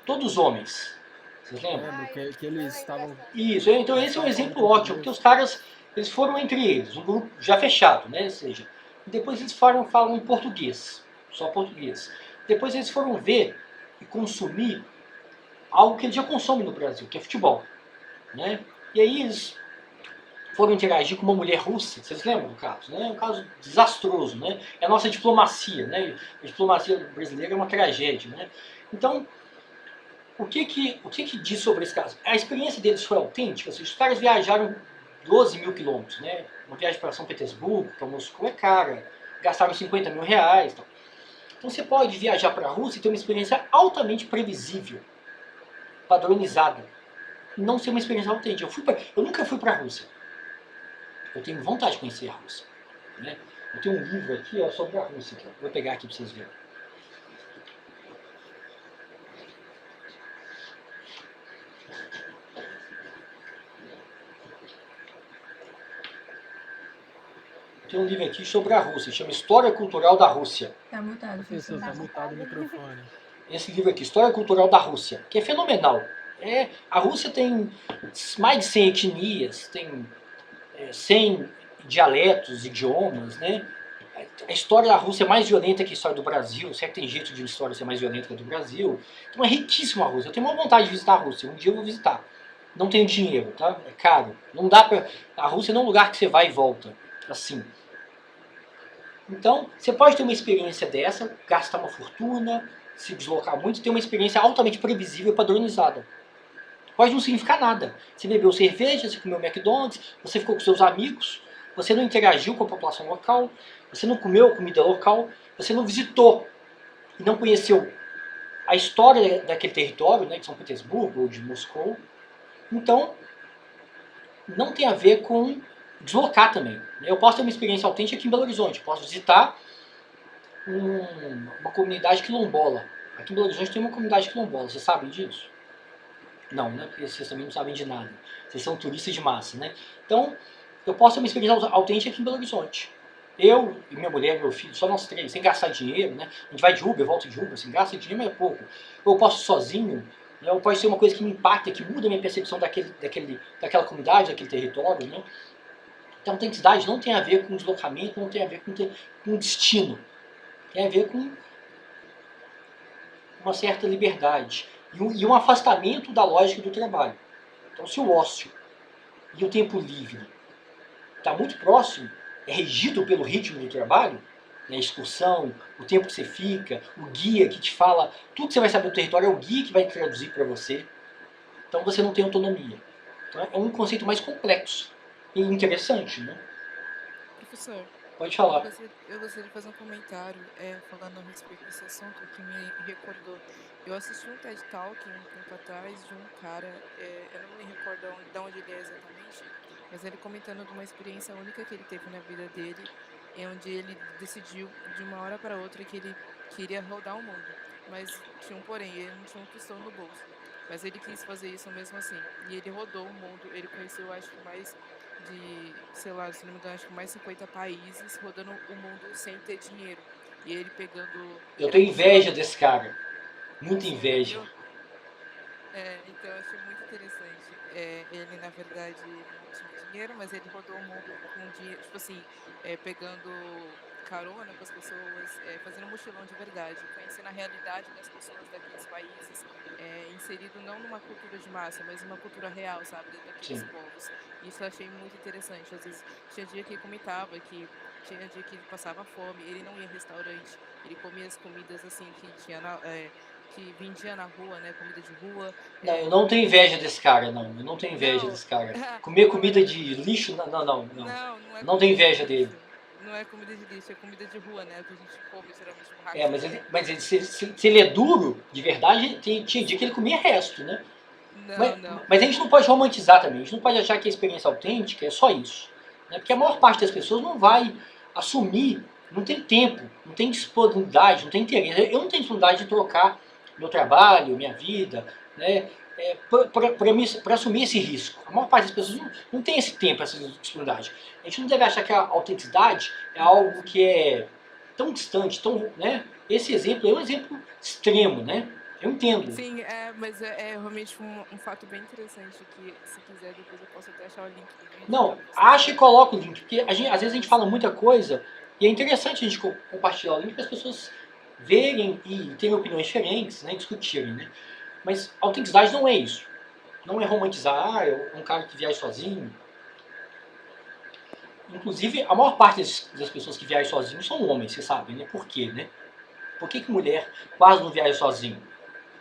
Todos homens. Vocês lembram? Lembro que eles estavam... Isso, então esse é um exemplo ótimo, porque os caras, eles foram entre eles, um grupo já fechado, né? Ou seja, depois eles falam em português, só português. Depois eles foram ver e consumir algo que eles já consomem no Brasil, que é futebol. Né? E aí eles foram interagir com uma mulher russa, vocês lembram do caso? Né? É um caso desastroso, né? É a nossa diplomacia, né? A diplomacia brasileira é uma tragédia, né? Então, o que diz sobre esse caso? A experiência deles foi autêntica, os caras viajaram 12 mil quilômetros, né? Uma viagem para São Petersburgo, para Moscou é cara, gastaram 50 mil reais. Então você pode viajar para a Rússia e ter uma experiência altamente previsível, padronizada, e não ser uma experiência autêntica. Eu nunca fui para a Rússia. Eu tenho vontade de conhecer a Rússia. Né? Eu tenho um livro aqui sobre a Rússia, que eu vou pegar aqui para vocês verem. Tem um livro aqui sobre a Rússia, chama História Cultural da Rússia. Tá mutado, Professor, tá mutado o microfone. Esse livro aqui, História Cultural da Rússia, que é fenomenal. A Rússia tem mais de 100 etnias, tem 100 dialetos, idiomas, né? A história da Rússia é mais violenta que a história do Brasil, se é que tem jeito de uma história ser mais violenta que a do Brasil. Então é riquíssima a Rússia. Eu tenho uma vontade de visitar a Rússia, um dia eu vou visitar. Não tenho dinheiro, tá? É caro. Não dá pra... A Rússia não é um lugar que você vai e volta, assim. Então, você pode ter uma experiência dessa, gastar uma fortuna, se deslocar muito, ter uma experiência altamente previsível e padronizada. Pode não significar nada. Você bebeu cerveja, você comeu McDonald's, você ficou com seus amigos, você não interagiu com a população local, você não comeu comida local, você não visitou e não conheceu a história daquele território, né, de São Petersburgo ou de Moscou. Então, não tem a ver com deslocar também. Eu posso ter uma experiência autêntica aqui em Belo Horizonte, posso visitar uma comunidade quilombola. Aqui em Belo Horizonte tem uma comunidade quilombola, vocês sabem disso? Não, né? Porque vocês também não sabem de nada. Vocês são turistas de massa, né? Então, eu posso ter uma experiência autêntica aqui em Belo Horizonte. Eu e minha mulher e meu filho, só nós três, sem gastar dinheiro, né? A gente vai de Uber, volta de Uber, sem gastar dinheiro, mas é pouco. Eu posso ir sozinho, né? Ou pode ser uma coisa que me impacta, que muda a minha percepção daquela comunidade, daquele território, né? Então, autenticidade não tem a ver com deslocamento, não tem a ver com destino. Tem a ver com uma certa liberdade e um afastamento da lógica do trabalho. Então, se o ócio e o tempo livre está muito próximo, é regido pelo ritmo do trabalho, né, a excursão, o tempo que você fica, o guia que te fala, tudo que você vai saber do território é o guia que vai traduzir para você. Então você não tem autonomia. Então é um conceito mais complexo e interessante, né? Professor, Pode falar. eu gostaria de fazer um comentário falando a respeito desse assunto que me recordou. Eu assisti um TED Talk um tempo atrás de um cara, eu não me recordo de onde ele é exatamente, mas ele comentando de uma experiência única que ele teve na vida dele, onde ele decidiu de uma hora para outra que ele queria rodar o mundo. Mas tinha um porém, ele não tinha um tostão no bolso. Mas ele quis fazer isso mesmo assim. E ele rodou o mundo, ele conheceu acho que mais sei lá, se não me engano, acho que mais 50 países rodando o mundo sem ter dinheiro. E ele pegando. Eu Era tenho inveja mochilão. desse cara. Muita Você já inveja. viu? Então eu achei muito interessante. Ele, na verdade, não tinha dinheiro, mas ele rodou o mundo com dinheiro, tipo assim, pegando carona com as pessoas, fazendo mochilão de verdade, conhecendo a realidade das pessoas daqueles países, inserido não numa cultura de massa, mas numa cultura real, sabe, daqueles Sim. povos. Isso eu achei muito interessante. Às vezes tinha dia que ele comentava que tinha dia que ele passava fome, ele não ia em restaurante, ele comia as comidas assim que tinha que vendia na rua, né, comida de rua, Não, eu não tenho comia. inveja desse cara, não. Eu não tenho inveja Não, desse cara. Comer não, comida de lixo, não, não, não. Não, não é não tenho comida de inveja dele. lixo. Não é comida de lixo, é comida de rua, né? O que a gente come geralmente no É, ratinho. se ele é duro, de verdade, tinha dia que ele comia resto, né? Não, Mas, não. mas a gente não pode romantizar também. A gente não pode achar que a experiência autêntica é só isso. Né? Porque a maior parte das pessoas não vai assumir, não tem tempo, não tem disponibilidade, não tem interesse. Eu não tenho disponibilidade de trocar meu trabalho, minha vida, né? Para assumir esse risco. A maior parte das pessoas não tem esse tempo, essa disponibilidade. A gente não deve achar que a autenticidade é algo que é tão distante, tão, né? Esse exemplo é um exemplo extremo, né? Eu entendo. Sim, mas é realmente um fato bem interessante que, se quiser, depois eu posso até achar o link do vídeo para Não, mostrar. acha e coloca o link, porque às vezes a gente Isso. fala muita coisa e é interessante a gente compartilhar o link para as pessoas verem e terem opiniões diferentes, né, discutirem, né? Mas autenticidade não é isso. Não é romantizar, é um cara que viaja sozinho. Inclusive, a maior parte das pessoas que viajam sozinhos são homens, você sabe, né? Por quê, né? Por que mulher quase não viaja sozinho?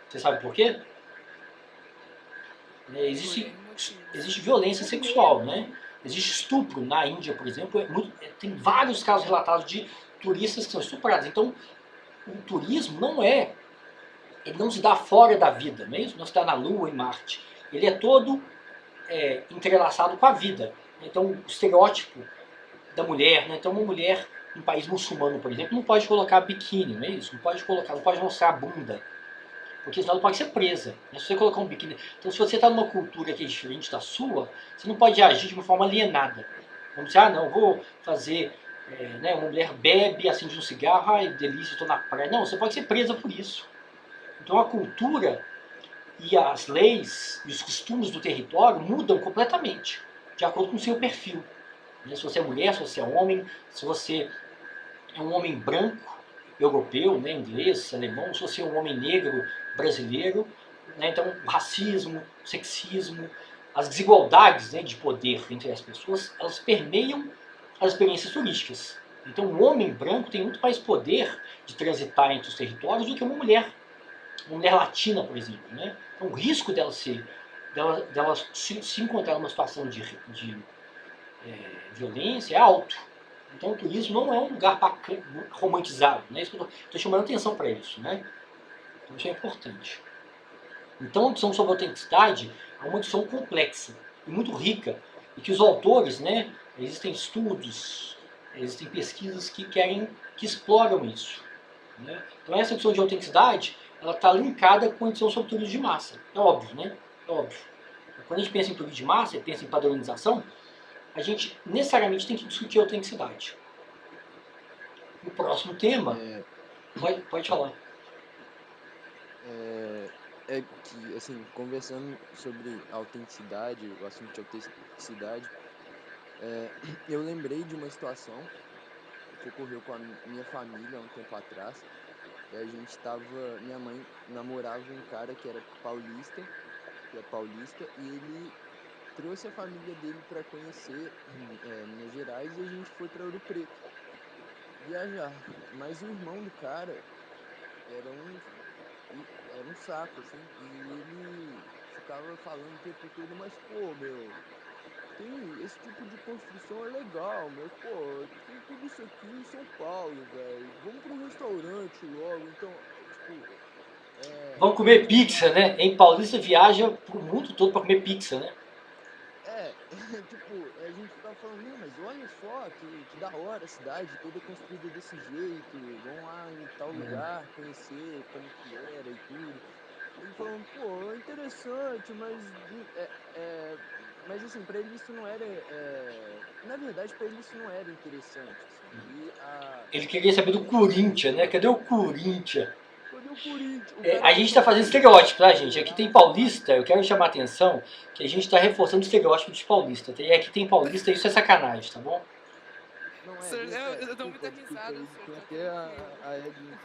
Você sabe por quê? Por Existe, N motivos. existe violência Por sexual, medo. né? Existe estupro na Índia, por exemplo. Tem vários casos relatados de turistas que são estuprados. Então, o turismo ele não se dá fora da vida, mesmo não se dá na Lua e Marte. Ele é todo entrelaçado com a vida. Então, o estereótipo da mulher, né? Então, uma mulher em um país muçulmano, por exemplo, não pode colocar biquíni, não é isso? Não pode mostrar a bunda. Porque senão ela pode ser presa. Né? Se você colocar um biquíni. Então, se você está numa cultura que é diferente da sua, você não pode agir de uma forma alienada. Vamos dizer, não, vou fazer. Né, uma mulher bebe, acende um cigarro, ai, delícia, estou na praia. Não, você pode ser presa por isso. Então, a cultura e as leis e os costumes do território mudam completamente, de acordo com o seu perfil. Né? Se você é mulher, se você é homem, se você é um homem branco, europeu, né, inglês, alemão, se você é um homem negro, brasileiro, né, então o racismo, o sexismo, as desigualdades, né, de poder entre as pessoas, elas permeiam as experiências turísticas. Então o homem branco tem muito mais poder de transitar entre os territórios do que uma mulher latina, por exemplo. Né? Então o risco dela se encontrar numa situação de violência é alto. Então o turismo não é um lugar romantizado, né? Isso que eu estou chamando atenção para isso, né? Então isso é importante. Então a discussão sobre autenticidade é uma discussão complexa e muito rica, e que os autores, né? Existem estudos, existem pesquisas que exploram isso. Né? Então essa discussão de autenticidade, ela está linkada com a discussão sobre turismo de massa. É óbvio, né? É óbvio. Quando a gente pensa em turismo de massa, pensa em padronização, a gente necessariamente tem que discutir a autenticidade. O próximo tema, pode falar. É que, assim, conversando sobre autenticidade, o assunto de autenticidade, eu lembrei de uma situação que ocorreu com a minha família há um tempo atrás, E a gente tava, minha mãe namorava um cara que era paulista, que é paulista, e ele trouxe a família dele para conhecer Minas Gerais e a gente foi para Ouro Preto viajar. Mas o irmão do cara era um saco, assim, e ele ficava falando o tempo todo, mas pô, meu, tem esse tipo de construção é legal, mas pô, tem tudo isso aqui em São Paulo, velho. Vamos para um restaurante logo, então, tipo, Vão comer pizza, né? Em Paulista viaja pro mundo todo para comer pizza, né? tipo, a gente ficava falando, não, mas olha só, que da hora a cidade, toda construída desse jeito, vão lá em tal lugar conhecer como que era e tudo. Ele falando, pô, interessante, mas assim, pra ele isso não era, na verdade pra ele isso não era interessante, assim. Ele queria saber do Corinthians, né? Cadê o Corinthians? Cadê o Corinthians? A gente está fazendo estereótipo, tá, gente? Aqui tem paulista, eu quero chamar a atenção que a gente está reforçando o estereótipo dos paulistas. E aqui tem paulista, isso é sacanagem, tá bom? Não Senhor, deixa, eu dou muita desculpa risada, aí, senhor, tem tá até tranquilo. a Edna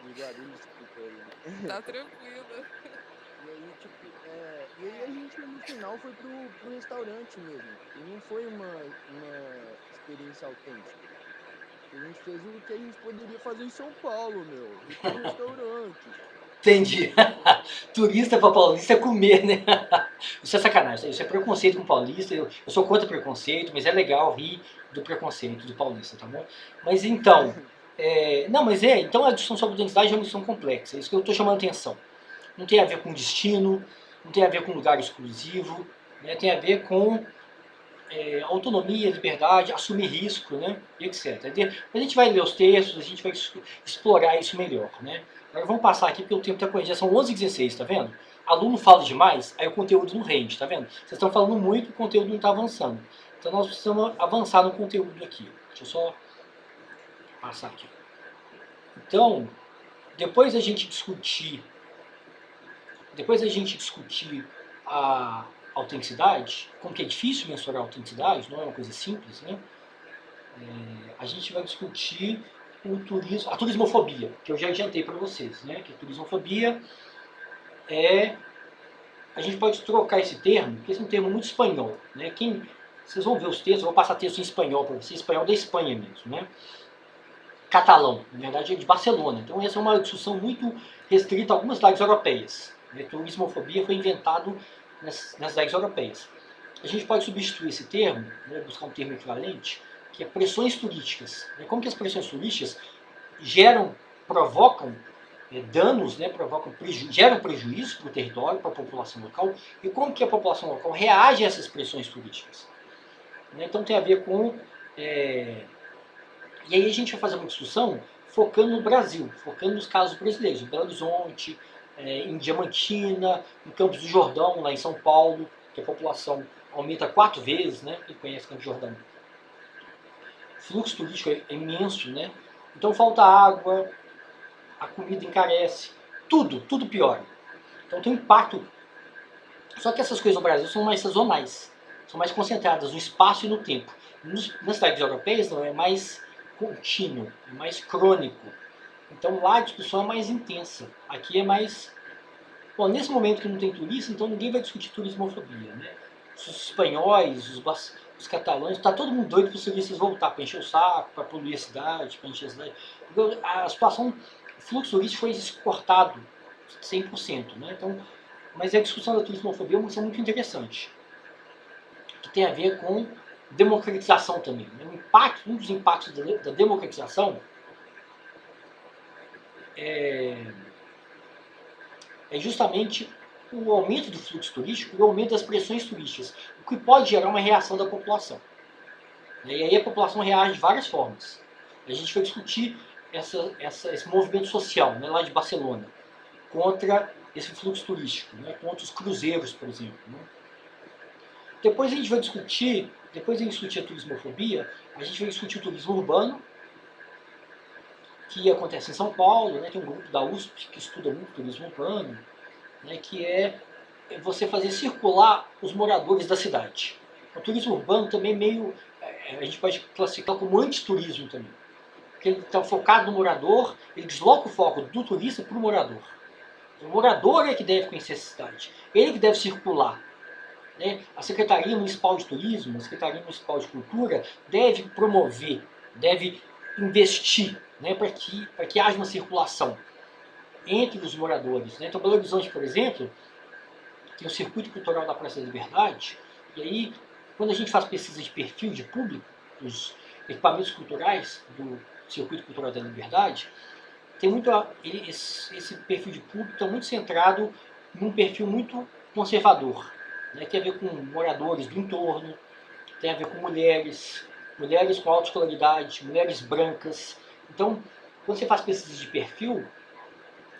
de Guarulhos, desculpa aí. Tá tranquilo. E aí, tipo, e aí a gente no final foi pro restaurante mesmo. E não foi uma experiência autêntica. A gente fez o que a gente poderia fazer em São Paulo, meu. Ir pro restaurante. Entendi. Turista para paulista é comer, né? Isso é sacanagem, isso é preconceito com paulista. Eu sou contra preconceito, mas é legal rir do preconceito do paulista, tá bom? Mas então, não, mas então a discussão sobre identidade é uma discussão complexa, é isso que eu estou chamando a atenção. Não tem a ver com destino, não tem a ver com lugar exclusivo, né? Tem a ver com autonomia, liberdade, assumir risco, né? E etc. A gente vai ler os textos, a gente vai explorar isso melhor, né? Agora vamos passar aqui porque o tempo está correndo, já são 11h16, tá vendo? Aluno fala demais, aí o conteúdo não rende, tá vendo? Vocês estão falando muito e o conteúdo não está avançando. Então nós precisamos avançar no conteúdo aqui. Deixa eu só passar aqui. Então, depois a gente discutir a autenticidade, como que é difícil mensurar a autenticidade, não é uma coisa simples, né? A gente vai discutir a turismofobia, que eu já adiantei para vocês, né? Que a turismofobia a gente pode trocar esse termo, porque esse é um termo muito espanhol, né? Vocês vão ver os textos, eu vou passar texto em espanhol para vocês, espanhol da Espanha mesmo, né? Catalão, na verdade é de Barcelona. Então essa é uma discussão muito restrita a algumas cidades europeias. A turismofobia foi inventado nas cidades europeias. A gente pode substituir esse termo, né, buscar um termo equivalente, que é pressões turísticas. Como que as pressões turísticas provocam danos, né, geram prejuízo para o território, para a população local, e como que a população local reage a essas pressões turísticas. Então tem a ver com... E aí a gente vai fazer uma discussão focando no Brasil, focando nos casos brasileiros, em Belo Horizonte, em Diamantina, em Campos do Jordão, lá em São Paulo, que a população aumenta 4 vezes, né? Quem conhece Campos do Jordão. O fluxo turístico é imenso, né? Então falta água, a comida encarece, tudo piora. Então tem um impacto. Só que essas coisas no Brasil são mais sazonais, são mais concentradas no espaço e no tempo. Nas cidades europeias não, é mais contínuo, é mais crônico. Então lá a discussão é mais intensa. Aqui é mais... Bom, nesse momento que não tem turista, então ninguém vai discutir turismofobia, né? Os espanhóis, os catalães, está todo mundo doido para os turistas voltar, para encher o saco, para poluir a cidade, para encher a cidade. A situação, o fluxo turístico foi cortado 100%, né? Então, mas a discussão da turismofobia é uma questão muito interessante, que tem a ver com democratização também. Né? Um dos impactos da democratização é justamente o aumento do fluxo turístico e o aumento das pressões turísticas, o que pode gerar uma reação da população. E aí a população reage de várias formas. A gente vai discutir esse movimento social, né, lá de Barcelona, contra esse fluxo turístico, né, contra os cruzeiros, por exemplo. Né. Depois a gente vai discutir, a turismofobia, a gente vai discutir o turismo urbano, que acontece em São Paulo, né, tem um grupo da USP que estuda muito turismo urbano, né, que é você fazer circular os moradores da cidade. O turismo urbano também a gente pode classificar como antiturismo também. porque ele está focado no morador, ele desloca o foco do turista para o morador. O morador é que deve conhecer a cidade, ele que deve circular. Né? A Secretaria Municipal de Turismo, a Secretaria Municipal de Cultura deve promover, deve investir, né, para que haja uma circulação entre os moradores. Né? Então, Belo Horizonte, por exemplo, tem o Circuito Cultural da Praça da Liberdade, e aí, quando a gente faz pesquisa de perfil de público, dos equipamentos culturais do Circuito Cultural da Liberdade, tem muito esse perfil de público está muito centrado num perfil muito conservador, né? Tem a ver com moradores do entorno, tem a ver com mulheres com alta escolaridade, mulheres brancas. Então, quando você faz pesquisa de perfil,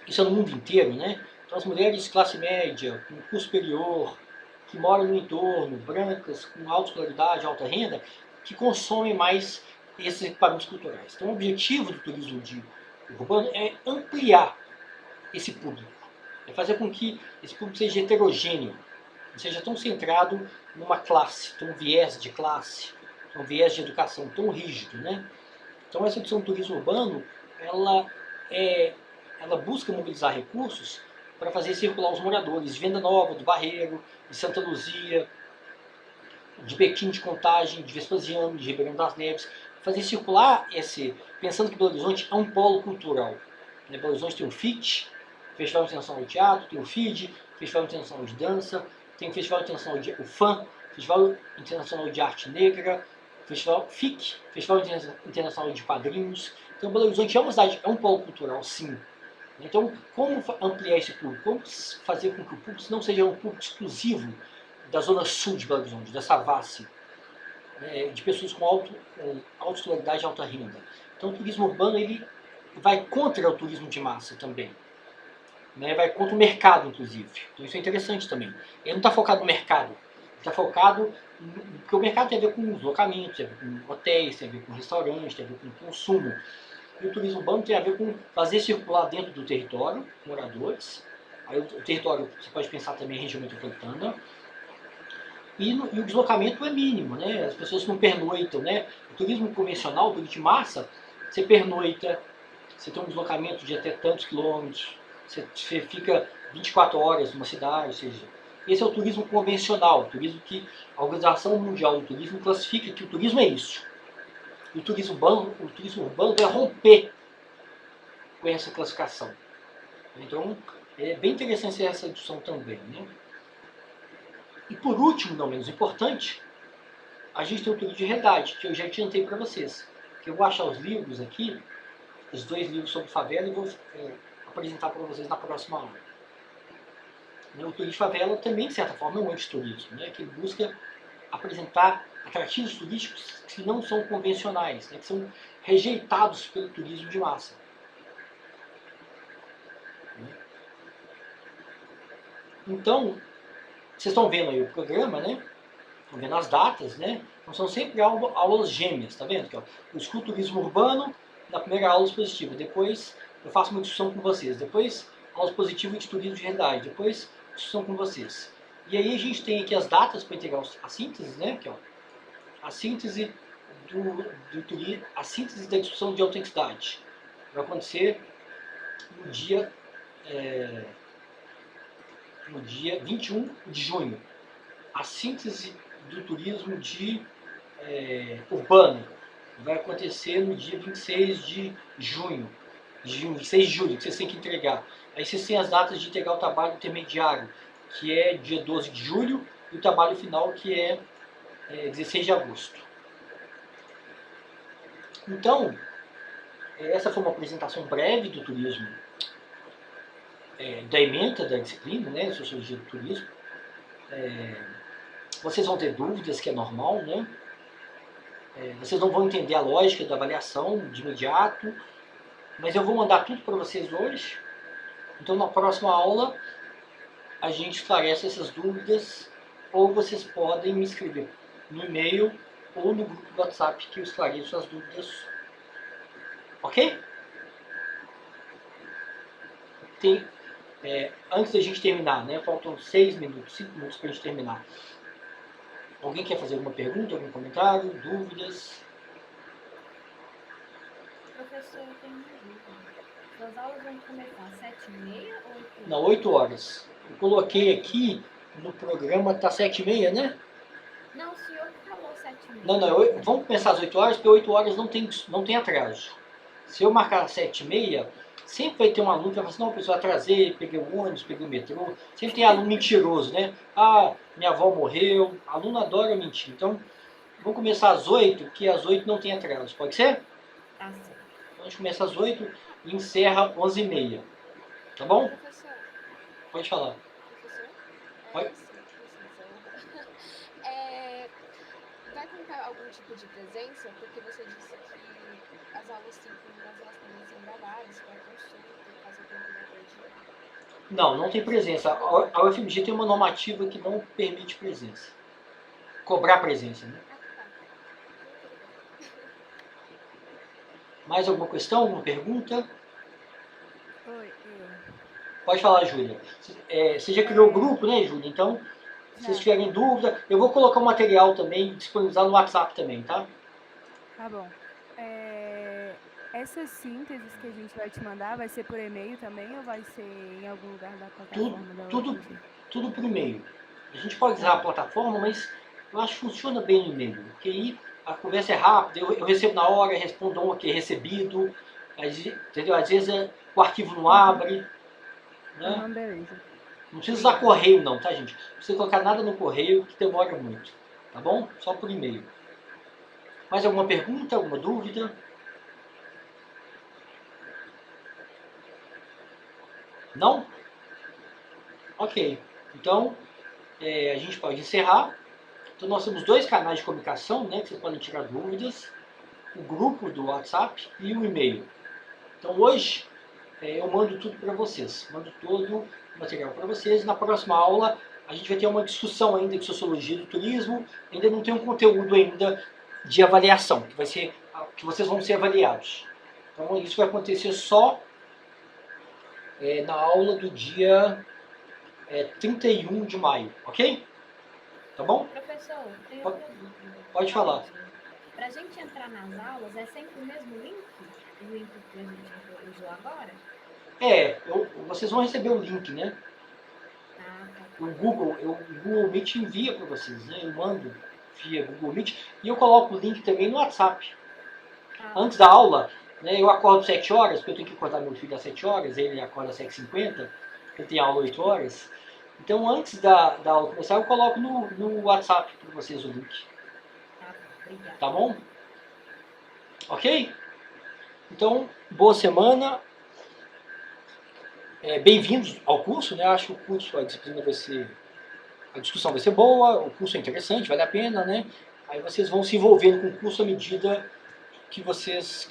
isso é no mundo inteiro, né? Então, as mulheres de classe média, com curso superior, que moram no entorno, brancas, com alta escolaridade, alta renda, que consomem mais esses equipamentos culturais. Então, o objetivo do turismo urbano é ampliar esse público, é fazer com que esse público seja heterogêneo, não seja tão centrado numa classe, tão viés de classe, tão viés de educação tão rígido, né? Então, essa opção do turismo urbano, ela busca mobilizar recursos para fazer circular os moradores de Venda Nova, do Barreiro, de Santa Luzia, de Betim de Contagem, de Vespasiano, de Ribeirão das Neves, fazer circular pensando que Belo Horizonte é um polo cultural. Né? Belo Horizonte tem o FIT, Festival Internacional de Teatro, tem o FID, Festival Internacional de Dança, tem o Festival Internacional de FAM, Festival Internacional de Arte Negra, Festival FIC, Festival Internacional de Quadrinhos. Então Belo Horizonte é uma cidade, é um polo cultural, sim. Então, como ampliar esse público? Como fazer com que o público não seja um público exclusivo da zona sul de Belo Horizonte, da Savassi, de pessoas com alta escolaridade e alta renda. Então, o turismo urbano ele vai contra o turismo de massa também. Né? Vai contra o mercado, inclusive. Então, isso é interessante também. Ele não está focado no mercado. Ele está focado... Porque o mercado tem a ver com deslocamentos, tem a ver com hotéis, tem a ver com restaurantes, tem a ver com consumo. E o turismo urbano tem a ver com fazer circular dentro do território, moradores. Aí o território, você pode pensar também em região metropolitana. E o deslocamento é mínimo, né? As pessoas não pernoitam, né? O turismo convencional, o turismo de massa, você pernoita, você tem um deslocamento de até tantos quilômetros, você fica 24 horas numa cidade, ou seja, esse é o turismo convencional, o turismo que a Organização Mundial do Turismo classifica que o turismo é isso. E o turismo urbano vai romper com essa classificação. Então, é bem interessante essa discussão também, né? E por último, não menos importante, a gente tem o turismo de realidade, que eu já adiantei para vocês. Que eu vou achar os livros aqui, os 2 livros sobre favela, e vou apresentar para vocês na próxima aula. O turismo de favela também, de certa forma, é um antiturismo, né? Que busca apresentar atrativos turísticos que não são convencionais, né? Que são rejeitados pelo turismo de massa. Então, vocês estão vendo aí o programa, né? Estão vendo as datas, né? Então são sempre aulas gêmeas, tá vendo? Aqui, ó. Eu escuto turismo urbano na primeira aula expositiva, depois eu faço uma discussão com vocês, depois aula expositiva de turismo de realidade, depois discussão com vocês. E aí a gente tem aqui as datas para integrar a síntese, né? Aqui, ó. A síntese a síntese da discussão de autenticidade. Vai acontecer no dia 21 de junho. A síntese do turismo urbano vai acontecer no dia 26 de junho. 26 de julho, que vocês têm que entregar. Aí vocês têm as datas de entregar o trabalho intermediário, que é dia 12 de julho, e o trabalho final, que é 16 de agosto. Então, essa foi uma apresentação breve do turismo, da ementa da disciplina, né, Sociologia do Turismo. Vocês vão ter dúvidas, que é normal, né? Vocês não vão entender a lógica da avaliação de imediato, mas eu vou mandar tudo para vocês hoje. Então, na próxima aula, a gente esclarece essas dúvidas, ou vocês podem me escrever no e-mail ou no grupo do WhatsApp, que eu esclareço as dúvidas. Ok? Antes da gente terminar, né? Faltam 5 minutos para a gente terminar. Alguém quer fazer alguma pergunta, algum comentário, dúvidas? Professor, eu tenho uma dúvida. Suas aulas vão começar às 7h30 ou 8h? Não, 8 horas. Eu coloquei aqui no programa, tá 7h30, né? Não, o senhor que falou 7h30. Não, vamos começar às 8 horas, porque 8 horas não tem atraso. Se eu marcar às 7h30, sempre vai ter um aluno que vai falar assim, não, pessoal, atrasei, peguei o ônibus, peguei o metrô. Sempre tem aluno mentiroso, né? Ah, minha avó morreu. Aluno adora mentir. Então, vamos começar às 8, que às 8 não tem atraso. Pode ser? Tá certo. Então, a gente começa às 8 e encerra às 11h30. Tá bom? Professor, Pode falar. professor? Oi? Vai contar algum tipo de presença? Porque você disse que as aulas síncronas elas também são gravadas para consulta, caso alguém tenha perdido. Não tem presença. A UFMG tem uma normativa que não permite presença. Cobrar presença, né? Mais alguma questão, alguma pergunta? Oi, Pode falar, Júlia. Você já criou o grupo, né, Júlia? Então, se vocês tiverem dúvida, eu vou colocar o material também, disponibilizar no WhatsApp também, tá? Tá bom. Essas sínteses que a gente vai te mandar, vai ser por e-mail também ou vai ser em algum lugar da plataforma da UFMG? Tudo por e-mail. A gente pode usar a plataforma, mas eu acho que funciona bem no e-mail, porque aí a conversa é rápida, eu recebo na hora, respondo um aqui, recebido, entendeu? Às vezes o arquivo não abre, né? Beleza. Não precisa usar correio não, tá, gente? Não precisa colocar nada no correio, que demora muito, tá bom? Só por e-mail. Mais alguma pergunta, alguma dúvida? Não? Ok. Então, a gente pode encerrar. Então, nós temos 2 canais de comunicação, né, que vocês podem tirar dúvidas. O grupo do WhatsApp e o e-mail. Então, hoje, eu mando tudo para vocês. Mando todo o material para vocês. Na próxima aula, a gente vai ter uma discussão ainda de sociologia do turismo. Ainda não tem um conteúdo ainda de avaliação, que vocês vão ser avaliados. Então, isso vai acontecer só na aula do dia 31 de maio, ok? Tá bom? Professor, tem outra dúvida. Pode falar. Pra gente entrar nas aulas, é sempre o mesmo link? O link que a gente usou agora? Vocês vão receber o link, né? Ah, tá. O Google Meet envia para vocês, né? Eu mando via Google Meet e eu coloco o link também no WhatsApp. Antes da aula, né, eu acordo 7 horas, porque eu tenho que acordar meu filho às 7 horas, ele acorda às 7h50, ele tem aula 8 horas. Então, antes da aula começar, eu coloco no WhatsApp para vocês o link. Obrigada. Tá bom? Ok? Então, boa semana. Bem-vindos ao curso, né? Acho que o curso, a discussão vai ser boa, o curso é interessante, vale a pena, né? Aí vocês vão se envolvendo com o curso à medida que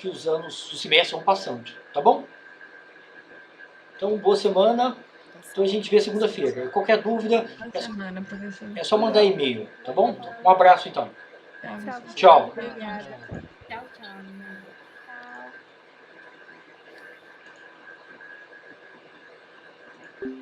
os anos, os semestres vão passando, tá bom? Então, boa semana. Então a gente vê segunda-feira. Qualquer dúvida, Semana, professor. é só mandar e-mail, tá bom? Um abraço então. Tchau. Tchau. Obrigada. Tchau, tchau. Tchau.